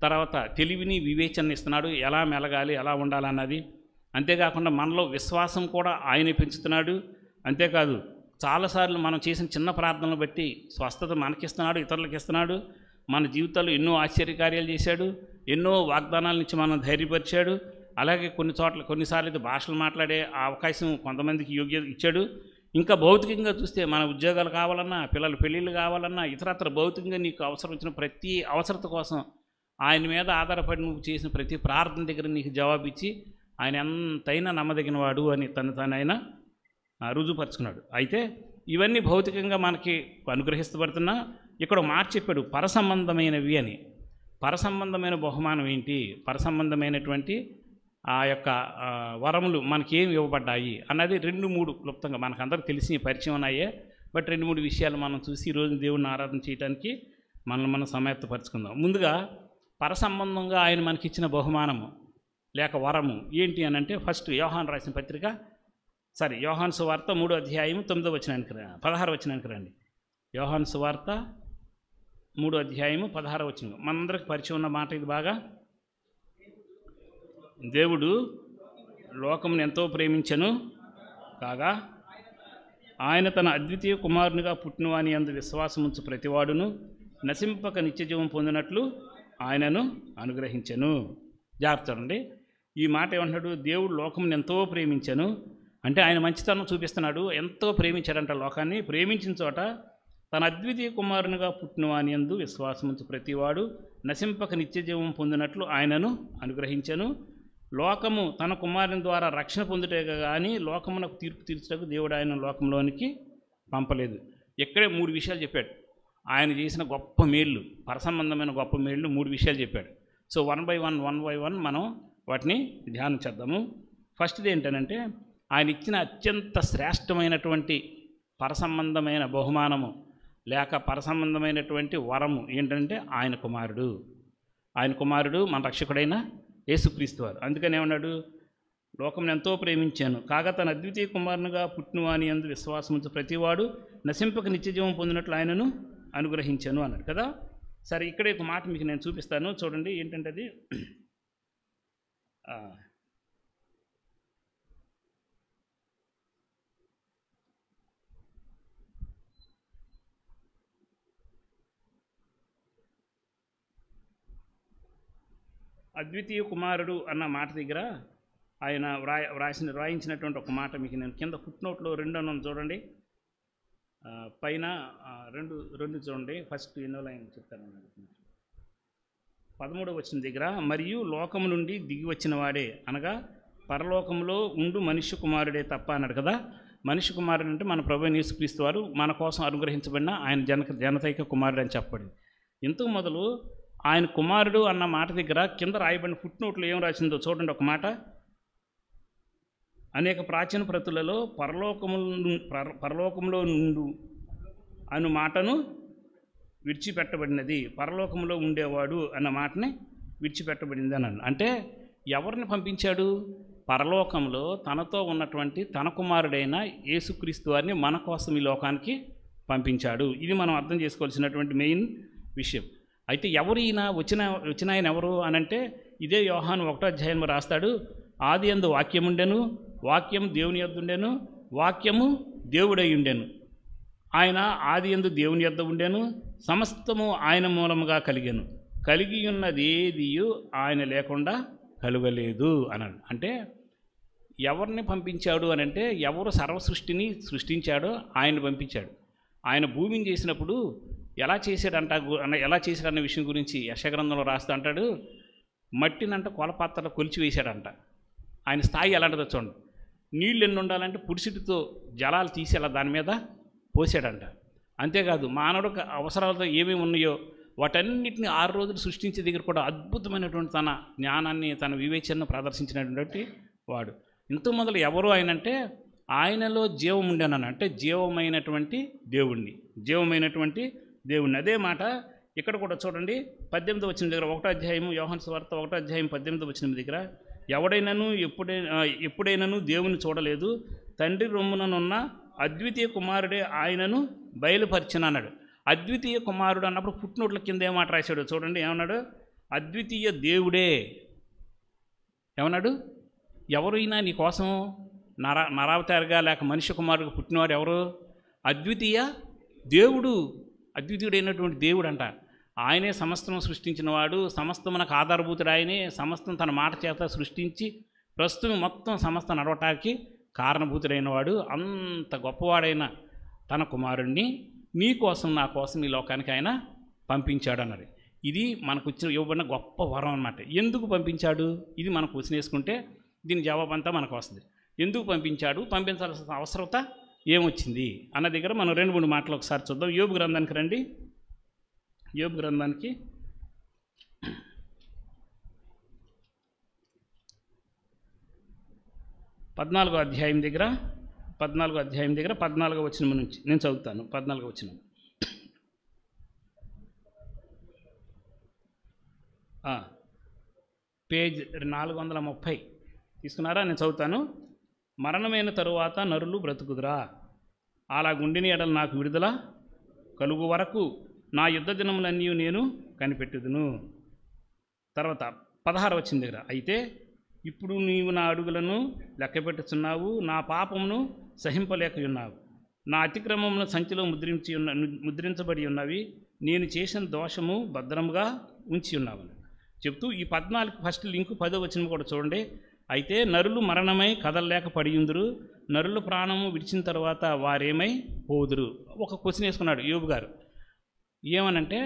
A: తర్వాత తెలివిని, వివేచన ఇస్తున్నాడు, ఎలా మెలగాలి, ఎలా ఉండాలన్నది. అంతేకాకుండా మనలో విశ్వాసం కూడా ఆయనే పెంచుతున్నాడు. అంతేకాదు చాలాసార్లు మనం చేసిన చిన్న ప్రార్థనలు బట్టి స్వస్థత మనకిస్తున్నాడు, ఇతరులకు ఇస్తున్నాడు. మన జీవితాల్లో ఎన్నో ఆశ్చర్యకార్యాలు చేశాడు, ఎన్నో వాగ్దానాల నుంచి మనం ధైర్యపరిచాడు. అలాగే కొన్నిసార్లు అయితే భాషలు మాట్లాడే అవకాశం కొంతమందికి యోగ్యత ఇచ్చాడు. ఇంకా భౌతికంగా చూస్తే మన ఉద్యోగాలు కావాలన్నా, పిల్లల పెళ్ళిళ్ళు కావాలన్నా, ఇతరత్ర భౌతికంగా నీకు అవసరం వచ్చిన ప్రతి అవసరత కోసం ఆయన మీద ఆధారపడి నువ్వు చేసిన ప్రతి ప్రార్థన దగ్గర నీకు జవాబిచ్చి ఆయన ఎంతైనా నమ్మదగిన వాడు అని తనైనా రుజువుపరుచుకున్నాడు. అయితే ఇవన్నీ భౌతికంగా మనకి అనుగ్రహిస్తబడుతున్నా ఇక్కడ మాట చెప్పాడు పరసంబంధమైనవి అని. పరసంబంధమైన బహుమానం ఏంటి, పరసంబంధమైనటువంటి ఆ యొక్క వరములు మనకేం ఇవ్వబడ్డాయి అన్నది 2-3 క్లుప్తంగా మనకందరికి తెలిసి పరిచయం ఉన్నాయే. బట్ 2-3 విషయాలు మనం చూసి ఈరోజు దేవుడిని ఆరాధన చేయడానికి మనం సమాయత్తపరుచుకుందాం. ముందుగా పరసంబంధంగా ఆయన మనకిచ్చిన బహుమానము లేక వరము ఏంటి అని అంటే, ఫస్ట్ యోహాను రాసిన పత్రిక యోహాను సువార్త 3వ అధ్యాయం 9వ వచనానికి 16వ వచనానికి రండి. యోహాను సువార్త 3వ అధ్యాయం 16వ వచనం మనందరికి పరిచయం ఉన్న మాట ఇది. బాగా దేవుడు లోకమును ఎంతో ప్రేమించెను కాగా ఆయన తన అద్వితీయ కుమారునిగా పుట్టినవాని యందు విశ్వాసముంచు ప్రతివాడును నశింపక నిత్యజీవం పొందినట్లు ఆయనను అనుగ్రహించెను. జాగ్రత్త అండి, ఈ మాట ఏమంటున్నాడు? దేవుడు లోకమును ఎంతో ప్రేమించెను అంటే ఆయన మంచితనం చూపిస్తున్నాడు. ఎంతో ప్రేమించాడంట లోకాన్ని. ప్రేమించిన చోట తన అద్వితీయ కుమారునిగా పుట్టినవాని యందు విశ్వాసముంచు ప్రతివాడు నశింపక నిత్యజీవం పొందినట్లు ఆయనను అనుగ్రహించెను. లోకము తన కుమారుని ద్వారా రక్షణ పొందుటే కానీ లోకమునకు తీర్పు తీర్చడానికి దేవుడు ఆయన లోకంలోనికి పంపలేదు. ఇక్కడే 3 విషయాలు చెప్పాడు. ఆయన చేసిన గొప్ప మేళ్ళు, పరసంబంధమైన గొప్ప మేళ్ళు 3 విషయాలు చెప్పాడు. సో 1 by 1 మనం వాటిని ధ్యానం చేద్దాము. ఫస్ట్ది ఏంటనంటే, ఆయన ఇచ్చిన అత్యంత శ్రేష్టమైనటువంటి పరసంబంధమైన బహుమానము లేక పరసంబంధమైనటువంటి వరము ఏంటంటే ఆయన కుమారుడు. ఆయన కుమారుడు మన రక్షకుడైన యేసుక్రీస్తు వారు. అందుకని ఏమన్నాడు? లోకమును ఎంతో ప్రేమించాను కాగా తన అద్వితీయ కుమారునిగా పుట్టినవాని యందు విశ్వాసముంచు ప్రతివాడు నశింపక నిత్యజీవం పొందినట్లు ఆయనను అనుగ్రహించాను అన్నాడు కదా. సరే, ఇక్కడే ఒక మాట మీకు నేను చూపిస్తాను, చూడండి. ఏంటంటే అది అద్వితీయ కుమారుడు అన్న మాట దగ్గర ఆయన వ్రాయించినటువంటి ఒక మాట మీకు నేను కింద ఫుట్నోట్లో 2 అన్నాను చూడండి. పైన 2 చూడండి. ఫస్ట్ ఎన్నో లైన్ చెప్తాను. 13వ వచనం దగ్గర, మరియు లోకము నుండి దిగి వచ్చిన వాడే అనగా పరలోకంలో ఉండు మనుష్య కుమారుడే తప్ప అన్నాడు కదా. మనుష్య కుమారుడు అంటే మన ప్రభువైన యేసుక్రీస్తు వారు మన కోసం అనుగ్రహించబడిన ఆయన జనతైక కుమారుడు అని చెప్పబడింది. ఇంతకు మొదలు ఆయన కుమారుడు అన్న మాట దగ్గర కింద రాయబడిన ఫుట్నోట్లో ఏం రాసిందో చూడండి ఒక మాట. అనేక ప్రాచీన ప్రతులలో పరలోకంలో నుండు అను మాటను విడిచిపెట్టబడినది, పరలోకంలో ఉండేవాడు అన్న మాటని విడిచిపెట్టబడింది అన్నాడు. అంటే ఎవరిని పంపించాడు? పరలోకంలో తనతో ఉన్నటువంటి తన కుమారుడైన యేసుక్రీస్తు వారిని మన కోసం ఈ లోకానికి పంపించాడు. ఇది మనం అర్థం చేసుకోవాల్సినటువంటి మెయిన్ విషయం. అయితే ఎవరు ఈయన? వచ్చిన ఆయన ఎవరు అనంటే, ఇదే యోహాను 1వ అధ్యాయంలో రాస్తాడు, ఆది యందు వాక్యముండెను, వాక్యము దేవుని యొద్ద ఉండెను, వాక్యము దేవుడై ఉండెను. ఆయన ఆది యందు దేవుని యొద్ద ఉండెను, సమస్తము ఆయన మూలముగా కలిగెను, కలిగి ఉన్నదేదియు ఆయన లేకుండా కలుగలేదు అన్నాడు. అంటే ఎవరిని పంపించాడు అనంటే, ఎవరు సర్వసృష్టిని సృష్టించాడో ఆయన పంపించాడు. ఆయన భూమిని చేసినప్పుడు ఎలా చేశాడన్న విషయం గురించి యెషయా గ్రంథంలో రాస్తూ అంటాడు, మట్టినంట కొలపాత్రలో కొలిచి వేశాడంట. ఆయన స్థాయి ఎలాంటిదో చూడండి. నీళ్ళు ఎన్ని ఉండాలంటే పురుషుడితో జలాలు తీసి అలా దాని మీద పోసాడంట. అంతేకాదు మానవుడు అవసరాలతో ఏమేమి ఉన్నాయో వాటన్నిటిని 6 రోజులు సృష్టించే దగ్గర కూడా అద్భుతమైనటువంటి తన జ్ఞానాన్ని తన వివేచనను ప్రదర్శించినటువంటి వాడు. ఇంత మొదలు ఎవరు ఆయనంటే, ఆయనలో జీవం ఉండేనని, అంటే జీవమైనటువంటి దేవుణ్ణి. అదే మాట ఇక్కడ కూడా చూడండి. 18వ వచనం దగ్గర 1వ అధ్యాయం యోహాను సువార్త 1వ అధ్యాయం 18వ వచనం దగ్గర, ఎవడైనాను ఎప్పుడైనాను దేవుని చూడలేదు, తండ్రి రొమ్ముననున్న అద్వితీయ కుమారుడే ఆయనను బయలుపరిచిన అన్నాడు. అద్వితీయ కుమారుడు అన్నప్పుడు ఫుట్నోట్ల కింద ఏమాట రాశాడు చూడండి. ఏమన్నాడు? అద్వితీయ దేవుడే. ఏమన్నాడు? ఎవరైనా నీ కోసం నరావతారిగా లేక మనిషి కుమారుడిగా పుట్టినవాడు ఎవరు? అద్వితీయ దేవుడు. అద్వితీయుడైనటువంటి దేవుడు అంట. ఆయనే సమస్తం సృష్టించినవాడు, సమస్తమునకు ఆధారభూతుడు ఆయనే, సమస్తం తన మాట చేత సృష్టించి ప్రస్తుతం మొత్తం సమస్త నడవటానికి కారణభూతుడైన వాడు, అంత గొప్పవాడైన తన కుమారుణ్ణి నీ కోసం నా కోసం ఈ లోకానికి ఆయన పంపించాడు అన్నది. ఇది మనకు ఇవ్వబడిన గొప్ప వరం అన్నమాట. ఎందుకు పంపించాడు? ఇది మనం క్వశ్చన్ వేసుకుంటే దీని జవాబు అంతా మనకు వస్తుంది. ఎందుకు పంపించాడు, పంపించాల్సిన అవసరత ఏమొచ్చింది అన్న దగ్గర మనం 2-3 మాటలు ఒకసారి చూద్దాం. యోబు గ్రంథానికి రండి. యోబు గ్రంథానికి 14వ అధ్యాయం దగ్గర 14వ వచనం నుంచి నేను చదువుతాను. 14వ వచనం. పేజ్ 430 తీసుకున్నారా? నేను చదువుతాను. మరణమైన తరువాత నరులు బ్రతుకుదురా, అలా గుండెని ఎడల నాకు విడుదల కలుగు వరకు నా యుద్ధ దినములన్నీ నేను కనిపెట్టుదును. తర్వాత 16వ వచనం దగ్గర, అయితే ఇప్పుడు నీవు నా అడుగులను లెక్కపెట్టుచున్నావు, నా పాపమును సహింపలేకయున్నావు, నా అతిక్రమమును సంచిలో ముద్రించబడి ఉన్నవి, నేను చేసిన దోషము భద్రముగా ఉంచి ఉన్నావు చెప్తూ ఈ 14 ఫస్ట్ లింకు 10వ వచనం కూడా చూడండి. అయితే నరులు మరణమై కదలలేక పడియుందురు, నరుల ప్రాణము విడిచిన తర్వాత వారేమై పోదురు. ఒక క్వశ్చన్ వేసుకున్నాడు యోబు గారు. ఏమనంటే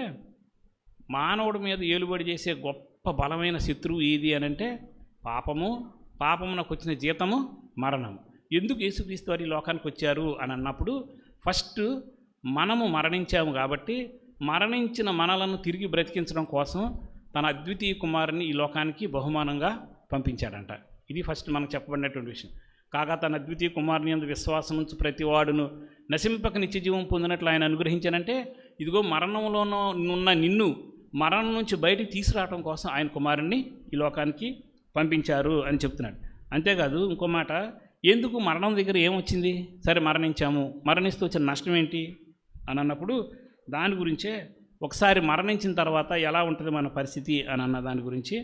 A: మానవుడి మీద ఏలుబడి చేసే గొప్ప బలమైన శత్రువు ఏది అనంటే పాపమునకు వచ్చిన జీతము మరణం. ఎందుకు యేసుక్రీస్తు వారు ఈ లోకానికి వచ్చారు అని అన్నప్పుడు ఫస్ట్ మనము మరణించాము కాబట్టి మరణించిన మనలను తిరిగి బ్రతికించడం కోసం తన అద్వితీయ కుమారుని ఈ లోకానికి బహుమానంగా పంపించాడంట. ఇది ఫస్ట్ మనకు చెప్పబడినటువంటి విషయం. కాగా తన అద్వితీయ కుమారుని యందు విశ్వాసం ఉంచి ప్రతి వాడును నశింపక నిత్యజీవం పొందినట్లు ఆయన అనుగ్రహించానంటే ఇదిగో మరణంలోనూ ఉన్న నిన్ను మరణం నుంచి బయటికి తీసుకురావడం కోసం ఆయన కుమారుణ్ణి ఈ లోకానికి పంపించారు అని చెప్తున్నాడు. అంతేకాదు ఇంకో మాట, ఎందుకు మరణం దగ్గర ఏమొచ్చింది? సరే మరణించాము, మరణిస్తూ వచ్చిన నష్టం ఏంటి అని అన్నప్పుడు దాని గురించే ఒకసారి మరణించిన తర్వాత ఎలా ఉంటుంది మన పరిస్థితి అని అన్న దాని గురించి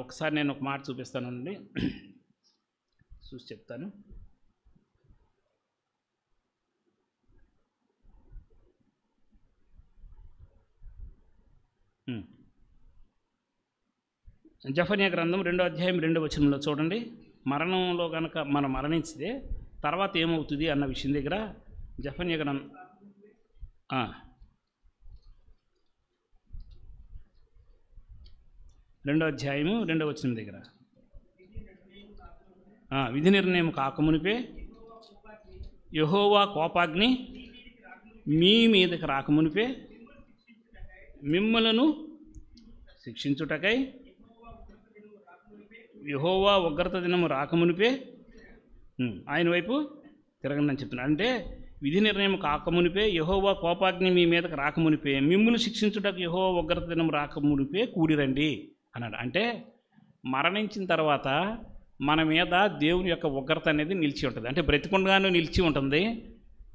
A: ఒకసారి నేను ఒక మాట చూపిస్తానండి, చూసి చెప్తాను. జెఫన్యా గ్రంథం 2వ అధ్యాయం 2వ వచనంలో చూడండి. మరణంలో కనుక మనం మరణించితే తర్వాత ఏమవుతుంది అన్న విషయం దగ్గర జెఫన్యా గ్రంథం 2వ అధ్యాయము 2వ వచనం దగ్గర విధి నిర్ణయం కాకమునిపే యెహోవా కోపాగ్ని మీ మీదకి రాకమునిపే మిమ్మలను శిక్షించుటకై యెహోవా ఉగ్రత దినము రాకమునిపే ఆయన వైపు తిరగండి అని చెప్తున్నాడు. అంటే విధి నిర్ణయం కాకమునిపే యెహోవా కోపాగ్ని మీ మీదకి రాకమునిపే మిమ్మల్ని శిక్షించుటకు యెహోవా ఉగ్రత దినం రాకమునిపే కూడిరండి అన్నాడు. అంటే మరణించిన తర్వాత మన మీద దేవుని యొక్క ఉగ్రత అనేది నిలిచి ఉంటుంది. అంటే బ్రతికుండగానే నిలిచి ఉంటుంది,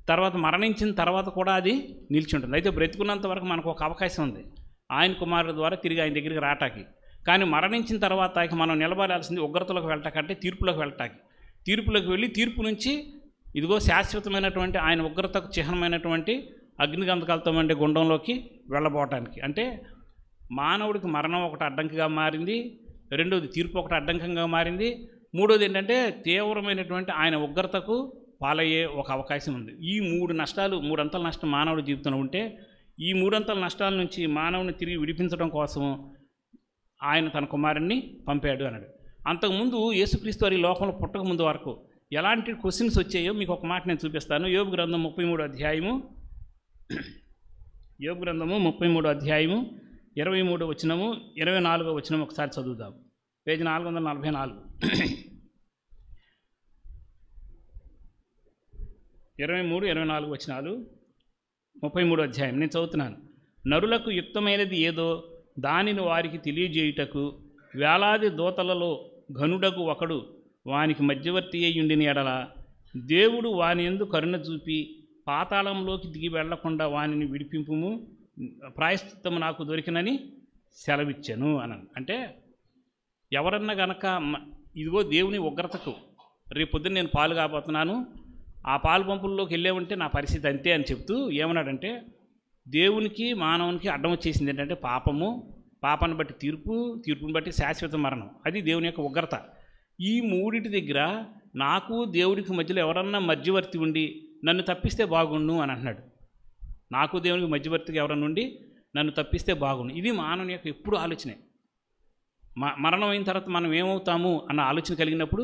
A: తర్వాత మరణించిన తర్వాత కూడా అది నిలిచి ఉంటుంది. అయితే బ్రతికున్నంత వరకు మనకు ఒక అవకాశం ఉంది ఆయన కుమారుడు ద్వారా తిరిగి ఆయన దగ్గరికి రావటానికి. కానీ మరణించిన తర్వాత మనం నిలబడాల్సింది ఉగ్రతలోకి వెళ్ళటాకంటే తీర్పులోకి వెళ్ళటానికి. తీర్పులోకి వెళ్ళి తీర్పు నుంచి ఇదిగో శాశ్వతమైనటువంటి ఆయన ఉగ్రతకు చిహ్నమైనటువంటి అగ్నిగంధకాలతో ఉండే గుండంలోకి వెళ్ళబోవటానికి. అంటే మానవుడికి మరణం ఒకటి అడ్డంకిగా మారింది, రెండోది తీర్పు ఒకటి అడ్డంకంగా మారింది, మూడోది ఏంటంటే తీవ్రమైనటువంటి ఆయన ఉగ్రతకు పాలయ్యే ఒక అవకాశం ఉంది. ఈ 3 అంతల నష్టం మానవుడి జీవితంలో ఉంటే ఈ 3 అంతల నష్టాల నుంచి మానవుని తిరిగి విడిపించడం కోసం ఆయన తన కుమారుణ్ణి పంపాడు అన్నాడు. అంతకుముందు యేసుక్రీస్తు వారి లోకంలో పుట్టక ముందు వరకు ఎలాంటి క్వశ్చన్స్ వచ్చాయో మీకు ఒక మాట నేను చూపిస్తాను. యోబు గ్రంథం 33వ అధ్యాయము 23వ వచనము 24వ వచనం ఒకసారి చదువుదాం. పేజీ 444 23-24 వచనాలు 33వ అధ్యాయం నేను చదువుతున్నాను. నరులకు యుక్తమైనది ఏదో దానిని వారికి తెలియజేయుటకు వేలాది దూతలలో ఘనుడకు ఒకడు వానికి మధ్యవర్తి అయ్యుండిన ఎడల దేవుడు వాని యందు కరుణ చూపి పాతాళంలోకి దిగి వెళ్లకుండా వానిని విడిపింపుము, ప్రాయశ్చిత్తము నాకు దొరికినని సెలవిచ్చాను అన్నాను. అంటే ఎవరన్నా గనక ఇదిగో దేవుని ఉగ్రతకు రేపొద్దున నేను పాలు కాబోతున్నాను, ఆ పాలు పంపుల్లోకి వెళ్ళేవంటే నా పరిస్థితి అంతే అని చెప్తూ ఏమన్నాడంటే దేవునికి మానవునికి అడ్డం వచ్చేసింది ఏంటంటే పాపాన్ని బట్టి తీర్పుని బట్టి శాశ్వత మరణం. అది దేవుని యొక్క ఉగ్రత. ఈ మూడిటి దగ్గర నాకు దేవుడికి మధ్యలో ఎవరన్నా మధ్యవర్తి ఉండి నన్ను తప్పిస్తే బాగుండు అని అంటున్నాడు. నాకు దేవునికి మధ్యవర్తిగా ఎవరన్నా ఉండి నన్ను తప్పిస్తే బాగుండు. ఇది మానవుని యొక్క ఎప్పుడు ఆలోచనే. మరణం అయిన తర్వాత మనం ఏమవుతాము అన్న ఆలోచన కలిగినప్పుడు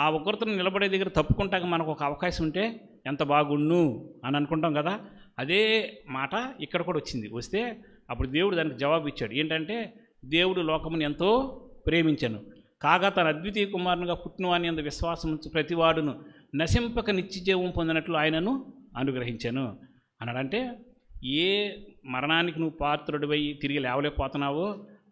A: ఆ ఉగ్రతను నిలబడే దగ్గర తప్పుకుంటాక మనకు ఒక అవకాశం ఉంటే ఎంత బాగుండు అని అనుకుంటాం కదా. అదే మాట ఇక్కడ కూడా వచ్చింది. వస్తే అప్పుడు దేవుడు దానికి జవాబు ఇచ్చాడు. ఏంటంటే దేవుడు లోకమును ఎంతో ప్రేమించాను, కాగా తన అద్వితీయ కుమారునిగా పుట్టినవాని అందు విశ్వాసం ఉంచు ప్రతివాడును నశింపక నిత్యజీవం పొందినట్లు ఆయనను అనుగ్రహించాను అన్నాడంటే, ఏ మరణానికి నువ్వు పాత్రుడివై తిరిగి లేవలేకపోతున్నావో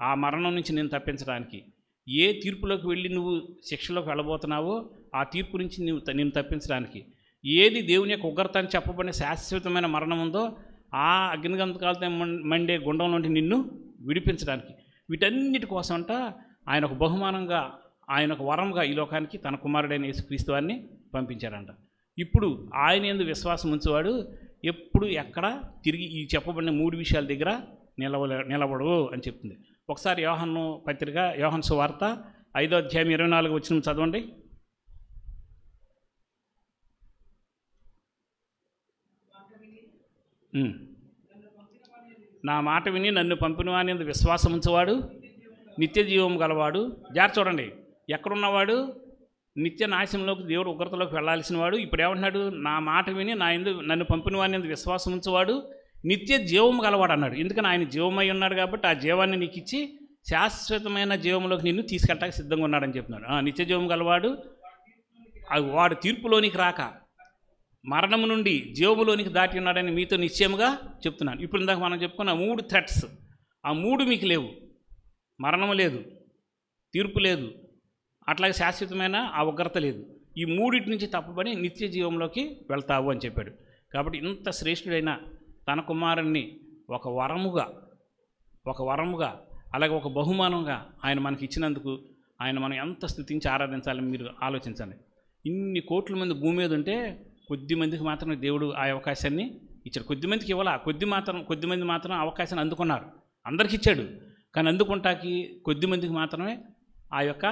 A: ఆ మరణం నుంచి నేను తప్పించడానికి, ఏ తీర్పులోకి వెళ్ళి నువ్వు శిక్షలోకి వెళ్ళబోతున్నావో ఆ తీర్పు నుంచి నేను తప్పించడానికి, ఏది దేవుని యొక్క ఉగ్రత అని చెప్పబడిన శాశ్వతమైన మరణం ఉందో ఆ అగ్నిగంధకాలతో మండే గుండం నుండి నిన్ను విడిపించడానికి, వీటన్నిటి కోసం అంట ఆయన ఒక బహుమానంగా, ఆయన ఒక వరంగా ఈ లోకానికి తన కుమారుడైన యేసుక్రీస్తు వారిని పంపించారంట. ఇప్పుడు ఆయన యందు విశ్వాసం ఉంచేవాడు ఎప్పుడు ఎక్కడ తిరిగి ఈ చెప్పబడిన 3 విషయాల దగ్గర నిలబడు అని చెప్తుంది. ఒకసారి యోహాను పత్రిక, యోహాను సువార్త 5వ అధ్యాయం 24 వచనం చదవండి. నా మాట విని నన్ను పంపిన వాని యందు విశ్వాసం ఉంచేవాడు నిత్య జీవం గలవాడు. జాగ్రత్త చూడండి, ఎక్కడున్నవాడు? నిత్య నాశనంలోకి, దేవుడు ఉగ్రతలోకి వెళ్ళాల్సిన వాడు. ఇప్పుడు ఏమంటున్నాడు? నా మాట విని నన్ను పంపిన వాని యందు విశ్వాసం ఉంచేవాడు నిత్య జీవం గలవాడు అన్నాడు. ఎందుకని? ఆయన జీవమై ఉన్నాడు కాబట్టి ఆ జీవాన్ని నీకు ఇచ్చి శాశ్వతమైన జీవంలోకి నిన్ను తీసుకెళ్ళడానికి సిద్ధంగా ఉన్నాడని చెప్తున్నాడు. నిత్య జీవం గలవాడు, వాడు తీర్పులోనికి రాక మరణము నుండి జీవములోనికి దాటి ఉన్నాడని మీతో నిశ్చయముగా చెప్తున్నాను. ఇప్పుడు ఇందాక మనం చెప్పుకున్న 3 థ్రెట్స్, ఆ 3 మీకు లేవు. మరణము లేదు, తీర్పు లేదు, అట్లాగే శాశ్వతమైన ఆ ఉగ్రత లేదు. ఈ 3 నుంచి తప్పబడి నిత్య జీవంలోకి వెళ్తావు అని చెప్పాడు. కాబట్టి ఇంత శ్రేష్ఠుడైన తన కుమారుణ్ణి ఒక వరముగా అలాగే ఒక బహుమానంగా ఆయన మనకి ఇచ్చినందుకు ఆయన మనం ఎంత స్తుతించి ఆరాధించాలని మీరు ఆలోచించండి. ఇన్ని కోట్ల మంది భూమి మీద ఉంటే కొద్ది మందికి మాత్రమే దేవుడు ఆ అవకాశాన్ని ఇచ్చాడు. కొద్దిమందికి ఇవ్వాల, కొద్దిమంది మాత్రం అవకాశాన్ని అందుకున్నారు. అందరికి ఇచ్చాడు, కానీ అందుకుంటాకి కొద్దిమందికి మాత్రమే ఆ యొక్క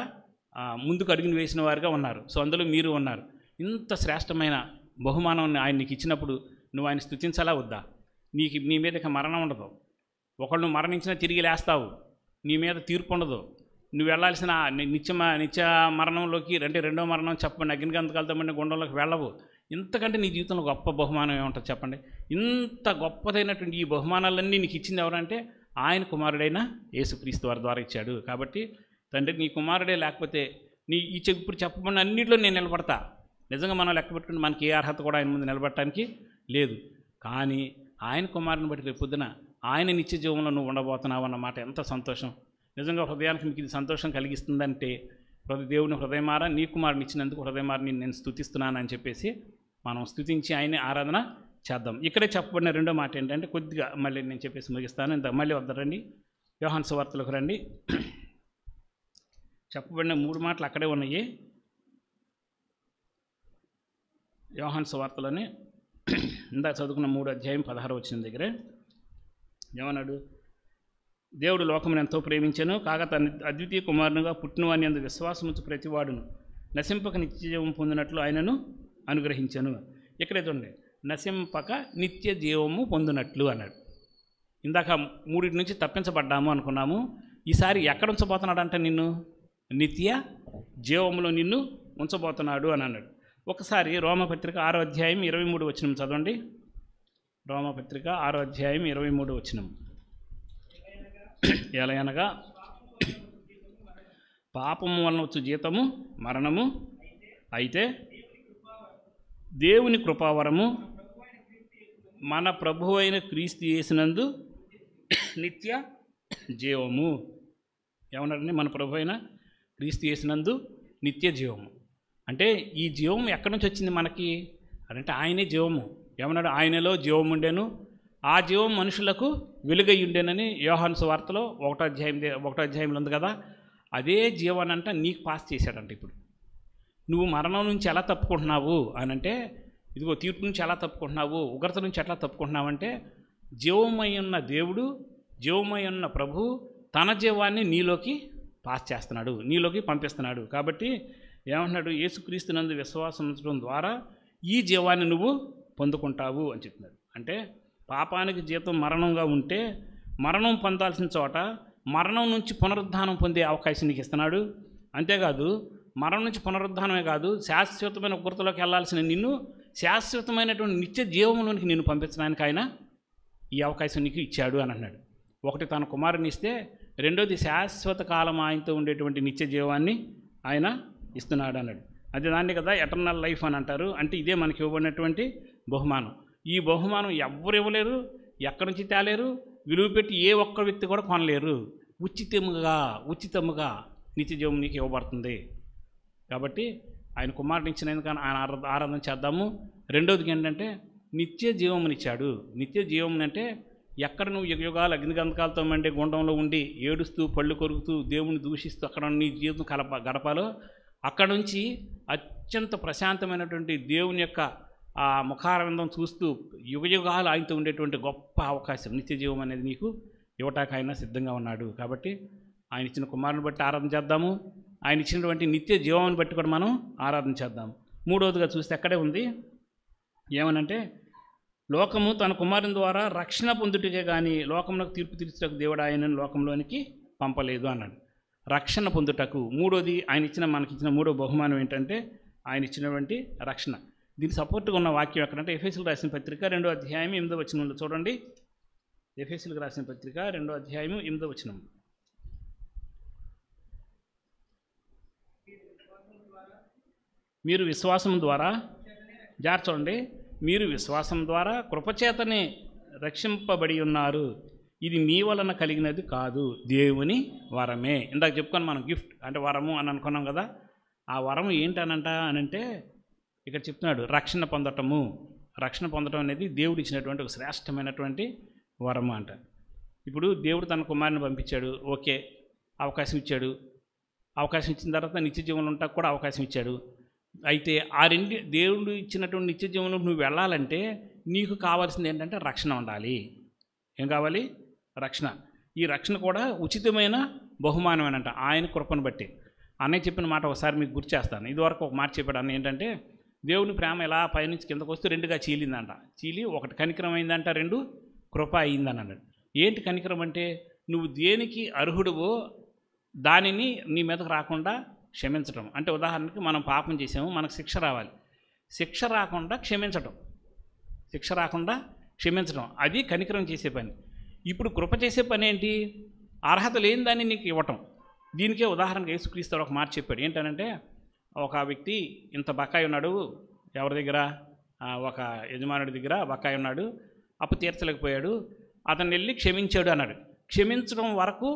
A: ముందుకు అడుగుని వేసిన వారుగా ఉన్నారు. సో అందులో మీరు ఉన్నారు. ఇంత శ్రేష్టమైన బహుమానాన్ని ఆయన నీకు ఇచ్చినప్పుడు నువ్వు ఆయన స్తుతించాలా వద్దా? నీ మీద ఇక మరణం ఉండదు. ఒకళ్ళు మరణించినా తిరిగి లేస్తావు, నీ మీద తీర్పు ఉండదు. నువ్వు వెళ్ళాల్సిన నిత్య మరణంలోకి, అంటే రెండో మరణం చెప్పండి, అగ్నిగంధకాలతో మండి గుండంలోకి వెళ్ళవు. ఇంతకంటే నీ జీవితంలో గొప్ప బహుమానం ఏముంటుంది చెప్పండి? ఇంత గొప్పదైనటువంటి ఈ బహుమానాలన్నీ నీకు ఇచ్చింది ఎవరంటే ఆయన కుమారుడైన యేసుక్రీస్తు వారి ద్వారా ఇచ్చాడు. కాబట్టి తండ్రి, నీ కుమారుడే లేకపోతే ఇప్పుడు చెప్పబడిన అన్నింటిలో నేను నిలబడతా. నిజంగా మనం లెక్క పెట్టుకుంటే మనకి ఏ అర్హత కూడా ఆయన ముందు నిలబడటానికి లేదు. కానీ ఆయన కుమారుని బట్టి రేపు పొద్దున ఆయన నిత్య జీవంలో నువ్వు ఉండబోతున్నావు అన్నమాట ఎంత సంతోషం. నిజంగా హృదయానికి మీకు ఇది సంతోషం కలిగిస్తుందంటే దేవుని హృదయమారా నీ కుమారుని ఇచ్చినందుకు హృదయమారిని నేను స్తుతిస్తున్నాను అని చెప్పేసి మనం స్తుతించి ఆయన్ని ఆరాధన చేద్దాం. ఇక్కడే చెప్పబడిన రెండో మాట ఏంటంటే, కొద్దిగా మళ్ళీ నేను చెప్పేసి ముగిస్తాను. ఇంత మళ్ళీ వద్దరండి, యోహాను సువార్తలకు రండి. చెప్పబడిన 3 మాటలు అక్కడే ఉన్నాయి. యోహాను సువార్తలోనే ఇందాక చదువుకున్న 3వ అధ్యాయం 16వ వచనం దగ్గరే ఏమన్నాడు? దేవుడు లోకమును ఎంతో ప్రేమించాను, కాగా తన అద్వితీయ కుమారునిగా పుట్టినవాని అందు విశ్వాసం ఉంచు ప్రతివాడును నశింపక నిత్యజీవం పొందినట్లు ఆయనను అనుగ్రహించాను. ఇక్కడే చూడండి, నశింపక నిత్య జీవము పొందినట్లు అన్నాడు. ఇందాక 3 నుంచి తప్పించబడ్డాము అనుకున్నాము. ఈసారి ఎక్కడ ఉంచబోతున్నాడంటే నిన్ను నిత్య జీవములో నిన్ను ఉంచబోతున్నాడు అని అన్నాడు. ఒకసారి రోమపత్రిక 6వ అధ్యాయం 23 వచనం చదవండి. రోమపత్రిక 6వ అధ్యాయం 23 వచనం. ఎలయనగా పాపము వలన వచ్చు జీతము మరణము, అయితే దేవుని కృపావరము మన ప్రభువు అయిన క్రీస్తు యేసునందు నిత్య జీవము. ఏమన్నారండి? మన ప్రభువు అయిన క్రీస్తు యేసునందు నిత్య జీవము. అంటే ఈ జీవం ఎక్కడి నుంచి వచ్చింది మనకి అంటే ఆయనే జీవము. ఏమన్నాడు? ఆయనలో జీవం ఉండేను, ఆ జీవం మనుషులకు వెలుగై ఉండేనని యోహాను సువార్తలో 1వ అధ్యాయంలో ఉంది కదా. అదే జీవాన్ని అంట నీకు పాస్ చేశాడంట. ఇప్పుడు నువ్వు మరణం నుంచి ఎలా తప్పుకుంటున్నావు అని అంటే, ఇదిగో తీర్పు నుంచి ఎలా తప్పుకుంటున్నావు, ఉగ్రత నుంచి ఎట్లా తప్పుకుంటున్నావు అంటే, జీవమై ఉన్న దేవుడు, జీవమై ఉన్న ప్రభు తన జీవాన్ని నీలోకి పాస్ చేస్తున్నాడు, నీలోకి పంపిస్తున్నాడు. కాబట్టి ఏమంటున్నాడు? యేసుక్రీస్తునందు విశ్వాసం ఉంచడం ద్వారా ఈ జీవాన్ని నువ్వు పొందుకుంటావు అని చెప్తున్నాడు. అంటే పాపానికి జీతం మరణంగా ఉంటే మరణం పొందాల్సిన చోట మరణం నుంచి పునరుద్ధానం పొందే అవకాశం నీకు ఇస్తున్నాడు. అంతేకాదు మరణం నుంచి పునరుద్ధానమే కాదు, శాశ్వతమైన ఉగ్రతలోకి వెళ్ళాల్సిన నిన్ను శాశ్వతమైనటువంటి నిత్య జీవంలోనికి నిన్ను పంపించడానికి ఆయన ఈ అవకాశం నీకు ఇచ్చాడు అని అన్నాడు. ఒకటి తన కుమారుని ఇస్తే, రెండోది శాశ్వత కాలం ఆయనతో ఉండేటువంటి నిత్య జీవాన్ని ఆయన ఇస్తున్నాడు అన్నాడు. అది దాన్ని కదా ఎటర్నల్ లైఫ్ అని అంటారు. అంటే ఇదే మనకి ఇవ్వబడినటువంటి బహుమానం. ఈ బహుమానం ఎవ్వరు ఇవ్వలేరు, ఎక్కడి నుంచి తేలేరు, విలువ పెట్టి ఏ ఒక్క వ్యక్తి కూడా కొనలేరు. ఉచితముగా నిత్య జీవం నీకు ఇవ్వబడుతుంది. కాబట్టి ఆయన కుమారుని ఇచ్చినందుకు ఆయన ఆరాధన చేద్దాము. రెండోది ఏంటంటే నిత్య జీవమునిచ్చాడు. నిత్య జీవం అంటే ఎక్కడ నువ్వు యుగాలు అగ్నిగంధకాలతో మండే గుండంలో ఉండి ఏడుస్తూ పళ్ళు కొరుకుతూ దేవుని దూషిస్తూ అక్కడ నీ జీవితం గడపాలో అక్కడ నుంచి అత్యంత ప్రశాంతమైనటువంటి దేవుని యొక్క ఆ ముఖారవిందం చూస్తూ యుగాలు ఆయనతో ఉండేటువంటి గొప్ప అవకాశం నిత్య జీవం అనేది నీకు ఇవ్వటానికి ఆయన సిద్ధంగా ఉన్నాడు. కాబట్టి ఆయన ఇచ్చిన కుమారుని బట్టి ఆరాధన చేద్దాము. ఆయన ఇచ్చినటువంటి నిత్య జీవాన్ని బట్టి కూడా మనం ఆరాధన చేద్దాం. మూడవదిగా చూస్తే అక్కడే ఉంది, ఏమనంటే లోకము తన కుమారుని ద్వారా రక్షణ పొందుటకే కానీ లోకమునకు తీర్పు తీర్చుటకు దేవుడు ఆయనను లోకంలోనికి పంపలేదు అన్నాడు. రక్షణ పొందుటకు మూడోది మనకిచ్చిన మూడో బహుమానం ఏంటంటే ఆయన ఇచ్చినటువంటి రక్షణ. దీనికి సపోర్ట్గా ఉన్న వాక్యం ఎక్కడంటే ఎఫెసీయులకు రాసిన పత్రిక 2వ అధ్యాయం 8వ వచనంలో చూడండి. ఎఫెసీయులకు రాసిన పత్రిక 2వ అధ్యాయం 8వ వచనం. మీరు విశ్వాసం ద్వారా చూడండి, మీరు విశ్వాసం ద్వారా కృపచేతనే రక్షింపబడి ఉన్నారు. ఇది మీ వలన కలిగినది కాదు, దేవుని వరమే. ఇందాక చెప్పుకొని మనం గిఫ్ట్ అంటే వరము అని అనుకున్నాం కదా. ఆ వరం ఏంటనంటే ఇక్కడ చెప్తున్నాడు రక్షణ పొందటము. రక్షణ పొందటం అనేది దేవుడు ఇచ్చినటువంటి ఒక శ్రేష్టమైనటువంటి వరము అంట. ఇప్పుడు దేవుడు తన కుమారుని పంపించాడు, ఓకే, అవకాశం ఇచ్చాడు. అవకాశం ఇచ్చిన తర్వాత నిత్య జీవనంలో ఉంటాకు కూడా అవకాశం ఇచ్చాడు. అయితే ఆ దేవుడు ఇచ్చినటువంటి నిత్య జీవనంలో నువ్వు వెళ్ళాలంటే నీకు కావాల్సింది ఏంటంటే రక్షణ ఉండాలి. ఏం కావాలి? రక్షణ. ఈ రక్షణ కూడా ఉచితమైన బహుమానమేనంట ఆయన కృపను బట్టి. అన్నయ్య చెప్పిన మాట ఒకసారి మీకు గుర్తు చేస్తాను. ఇదివరకు ఒక మాట చెప్పాడు అన్న, ఏంటంటే దేవుని ప్రేమ ఎలా పైనుంచి కిందకు వస్తూ రెండుగా చీలిందంట. చీలి ఒకటి కనికరం అయిందంట, రెండు కృప అయిందని అన్నాడు. ఏంటి కనికరం అంటే నువ్వు దేనికి అర్హుడువో దానిని నీ మీదకు రాకుండా క్షమించటం. అంటే ఉదాహరణకి మనం పాపం చేసాము, మనకు శిక్ష రావాలి, శిక్ష రాకుండా క్షమించటం. అది కనికరం చేసే పని. ఇప్పుడు కృప చేసే పని ఏంటి? అర్హత లేని దాన్ని నీకు ఇవ్వటం. దీనికే ఉదాహరణగా యేసుక్రీస్తు ఒక మాట చెప్పాడు. ఏంటనంటే ఒక వ్యక్తి ఇంత బకాయి ఉన్నాడు, ఎవరి దగ్గర? ఒక యజమానుడి దగ్గర బకాయి ఉన్నాడు, అప్పు తీర్చలేకపోయాడు, అతన్ని వెళ్ళి క్షమించాడు అన్నాడు. క్షమించడం వరకు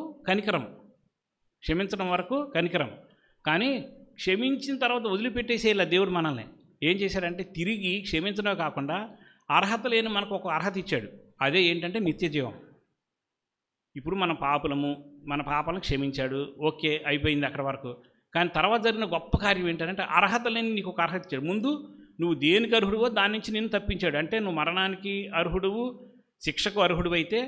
A: కనికరం. కానీ క్షమించిన తర్వాత వదిలిపెట్టేసేలా దేవుడు మనల్ని ఏం చేశాడంటే తిరిగి క్షమించడమే కాకుండా అర్హత లేని మనకు ఒక అర్హత ఇచ్చాడు. అదే ఏంటంటే నిత్య జీవం. ఇప్పుడు మన పాపాలను క్షమించాడు, ఓకే, అయిపోయింది అక్కడ వరకు. కానీ తర్వాత జరిగిన గొప్ప కార్యం ఏంటంటే అర్హత లేని నీకు ఒక అర్హత ఇచ్చాడు. ముందు నువ్వు దేనికి అర్హుడువో దాని నుంచి నిన్ను తప్పించాడు. అంటే నువ్వు మరణానికి అర్హుడువు, శిక్షకు అర్హుడు అయితే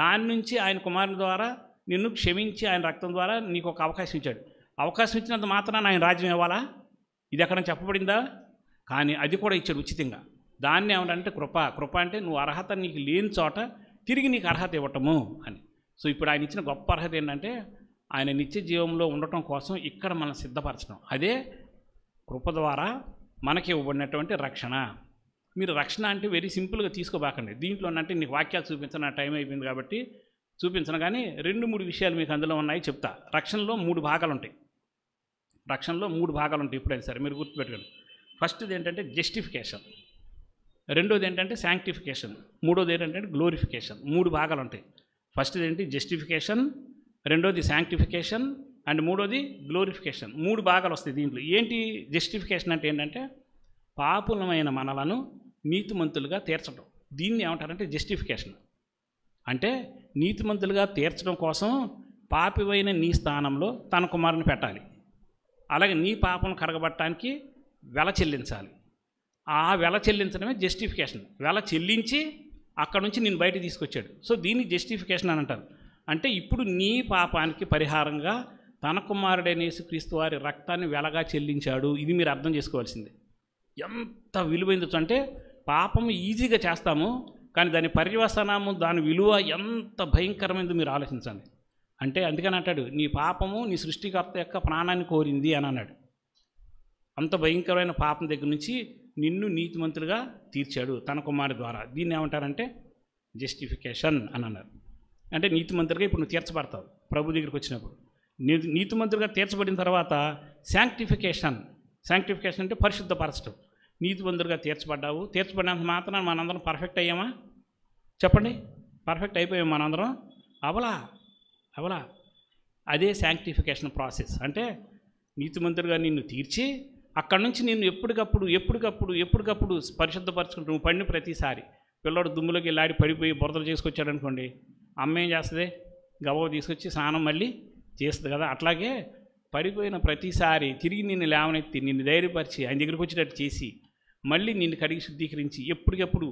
A: దాని నుంచి ఆయన కుమారుని ద్వారా నిన్ను క్షమించి ఆయన రక్తం ద్వారా నీకు ఒక అవకాశం ఇచ్చాడు. అవకాశం ఇచ్చినంత మాత్రాన ఆయన రాజ్యం ఇవ్వాలా? ఇది ఎక్కడ చెప్పబడిందా? కానీ అది కూడా ఇచ్చాడు ఉచితంగా. దాన్ని ఏమంటే కృప అంటే నువ్వు అర్హత నీకు లేని చోట తిరిగి నీకు అర్హత ఇవ్వటము అని. సో ఇప్పుడు ఆయన ఇచ్చిన గొప్ప అర్హత ఏంటంటే ఆయన నిత్య జీవంలో ఉండటం కోసం ఇక్కడ మనం సిద్ధపరచడం. అదే కృప ద్వారా మనకి ఇవ్వబడినటువంటి రక్షణ. మీరు రక్షణ అంటే వెరీ సింపుల్గా తీసుకోబాకండి. దీంట్లో అంటే నీకు వాక్యాలు చూపించిన టైం అయిపోయింది కాబట్టి చూపించను, కానీ 2-3 విషయాలు మీకు అందులో ఉన్నాయి చెప్తా. రక్షణలో 3 భాగాలు ఉంటాయి. ఎప్పుడైనా సరే మీరు గుర్తుపెట్టుకోండి. ఫస్ట్ది ఏంటంటే జస్టిఫికేషన్, రెండోది ఏంటంటే శాంక్టిఫికేషన్, మూడోది ఏంటంటే గ్లోరిఫికేషన్. 3 భాగాలు ఉంటాయి. ఫస్ట్ది ఏంటి? జస్టిఫికేషన్, రెండోది శాంక్టిఫికేషన్ అండ్ మూడోది గ్లోరిఫికేషన్. 3 భాగాలు వస్తాయి దీంట్లో. ఏంటి జస్టిఫికేషన్ అంటే? ఏంటంటే పాపులమైన మనలను నీతిమంతులుగా తీర్చడం. దీన్ని ఏమంటారంటే జస్టిఫికేషన్. అంటే నీతిమంతులుగా తీర్చడం కోసం పాపివైన నీ స్థానంలో తన కుమారుని పెట్టాలి. అలాగే నీ పాపను కరగబట్టడానికి వెల చెల్లించాలి. ఆ వెల చెల్లించడమే జస్టిఫికేషన్. వెల చెల్లించి అక్కడ నుంచి నేను బయట తీసుకొచ్చాడు. సో దీన్ని జస్టిఫికేషన్ అని అంటారు. అంటే ఇప్పుడు నీ పాపానికి పరిహారంగా తన కుమారుడైన యేసుక్రీస్తు వారి రక్తాన్ని వెలగా చెల్లించాడు. ఇది మీరు అర్థం చేసుకోవాల్సింది. ఎంత విలువైందో అంటే పాపం ఈజీగా చేస్తాము, కానీ దాని పర్యవసానము, దాని విలువ ఎంత భయంకరమైందో మీరు ఆలోచించండి. అంటే అందుకని అంటాడు, నీ పాపము నీ సృష్టికర్త యొక్క ప్రాణాన్ని కోరింది అని అన్నాడు. అంత భయంకరమైన పాపం దగ్గర నుంచి నిన్ను నీతిమంతులుగా తీర్చాడు తన కుమారుడి ద్వారా. దీన్ని ఏమంటారంటే జస్టిఫికేషన్ అని అన్నారు. అంటే నీతిమంతులుగా ఇప్పుడు నువ్వు తీర్చబడతావు ప్రభు దగ్గరికి వచ్చినప్పుడు. నీతిమంతులుగా తీర్చబడిన తర్వాత శాంక్టిఫికేషన్ అంటే పరిశుద్ధపరచడం. నీతిమంతులుగా తీర్చబడ్డావు. తీర్చబడినంత మాత్రం మనందరం పర్ఫెక్ట్ అయ్యామా? చెప్పండి, పర్ఫెక్ట్ అయిపోయాం మనందరం? అవలా. అదే శాంక్టిఫికేషన్ ప్రాసెస్. అంటే నీతిమంతులుగా నిన్ను తీర్చి అక్కడి నుంచి నిన్ను ఎప్పటికప్పుడు పరిశుద్ధపరచుకుంటూ నువ్వు పడిన ప్రతిసారి, పిల్లడు దుమ్ములోకి వెళ్ళాడి పడిపోయి బురదలు చేసుకొచ్చాడు అనుకోండి, అమ్మ ఏం చేస్తుంది? గవ్వ తీసుకొచ్చి స్నానం మళ్ళీ చేస్తుంది కదా. అట్లాగే పడిపోయిన ప్రతిసారి తిరిగి నిన్ను లేవనెత్తి నిన్ను ధైర్యపరిచి ఆయన దగ్గరికి వచ్చేటట్టు చేసి మళ్ళీ నిన్ను కడిగి శుద్ధీకరించి ఎప్పటికప్పుడు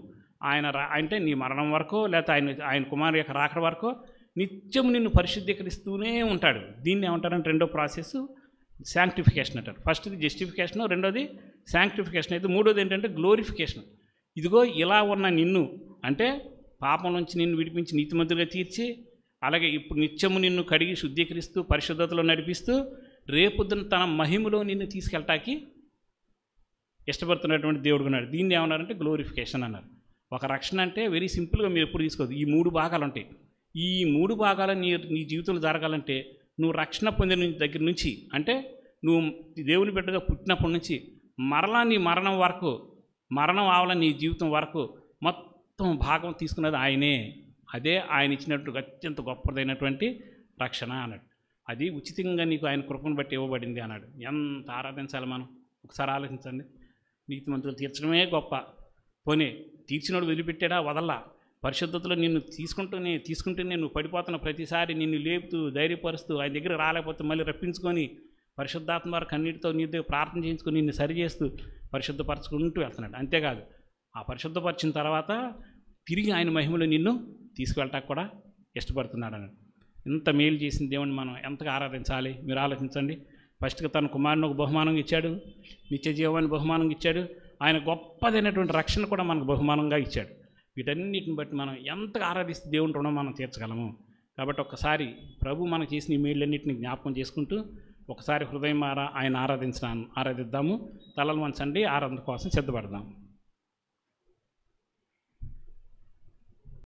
A: ఆయన అంటే నీ మరణం వరకు లేకపోతే ఆయన కుమారు యొక్క రాకడ వరకు నిత్యం నిన్ను పరిశుద్ధీకరిస్తూనే ఉంటాడు. దీన్ని ఏమంటారంటే రెండో ప్రాసెస్ శాంక్టిఫికేషన్ అంటారు. ఫస్ట్ది జస్టిఫికేషన్, రెండోది శాంక్టిఫికేషన్. అయితే మూడోది ఏంటంటే గ్లోరిఫికేషన్. ఇదిగో ఇలా ఉన్న నిన్ను అంటే పాపం నుంచి నిన్ను విడిపించి నీతిమంతులుగా తీర్చి, అలాగే ఇప్పుడు నిత్యము నిన్ను కడిగి శుద్ధీకరిస్తూ పరిశుద్ధతలో నడిపిస్తూ రేపొద్దున తన మహిమలో నిన్ను తీసుకెళ్ళటానికి ఇష్టపడుతున్నటువంటి దేవుడు ఉన్నాడు. దీన్ని ఏమన్నారంటే గ్లోరిఫికేషన్ అన్నారు. ఒక రక్షణ అంటే వెరీ సింపుల్గా మీరు ఎప్పుడు తీసుకోవద్దు. ఈ 3 భాగాలు ఉంటాయి. ఈ 3 భాగాలు నీ జీవితంలో జరగాలంటే నువ్వు రక్షణ పొందిన దగ్గర నుంచి, అంటే నువ్వు దేవుని బిడ్డగా పుట్టినప్పటి నుంచి మరలా నీ మరణం ఆవాలని నీ జీవితం వరకు మొత్తం భాగం తీసుకున్నది ఆయనే. అదే ఆయన ఇచ్చినట్టు అత్యంత గొప్పదైనటువంటి రక్షణ అన్నాడు. అది ఉచితంగా నీకు ఆయన కృపను బట్టి ఇవ్వబడింది అన్నాడు. ఎంత ఆరాధించాలి మనం? ఒకసారి ఆలోచించండి. నీతిమంతులు తీర్చడమే గొప్ప. పోనీ తీర్చినోడు వదిలిపెట్టాడా? వదల్లా. పరిశుద్ధతలో నిన్ను తీసుకుంటూనే నువ్వు పడిపోతున్న ప్రతిసారి నిన్ను లేపుతూ ధైర్యపరుస్తూ ఆయన దగ్గర రాలేకపోతే మళ్ళీ రప్పించుకొని పరిశుద్ధాత్మ వారు కన్నీటితో నీ దగ్గర ప్రార్థన చేయించుకొని నిన్ను సరిచేస్తూ పరిశుద్ధపరచుకుంటూ వెళ్తున్నాడు. అంతేకాదు, ఆ పరిశుద్ధపరిచిన తర్వాత తిరిగి ఆయన మహిమలో నిన్ను తీసుకువెళ్ళటానికి కూడా ఇష్టపడుతున్నాడు అన్నాడు. ఇంత మేలు చేసిన దేవుని మనం ఎంతగా ఆరాధించాలి? మీరు ఆలోచించండి. ఫస్ట్గా తన కుమారుని ఒక బహుమానంగా ఇచ్చాడు, నిత్య జీవాన్ని బహుమానంగా ఇచ్చాడు, ఆయన గొప్పదైనటువంటి రక్షణ కూడా మనకు బహుమానంగా ఇచ్చాడు. వీటన్నిటిని బట్టి మనం ఎంతగా ఆరాధిస్తే దేవుని రుణం మనం తీర్చగలము. కాబట్టి ఒక్కసారి ప్రభు మనకు చేసిన ఈ మేళ్ళన్నింటినీ జ్ఞాపకం చేసుకుంటూ ఒకసారి హృదయం ఆయన ఆరాధిద్దాము. తలలు వంచండి, ఆరాధన కోసం సిద్ధపడదాం.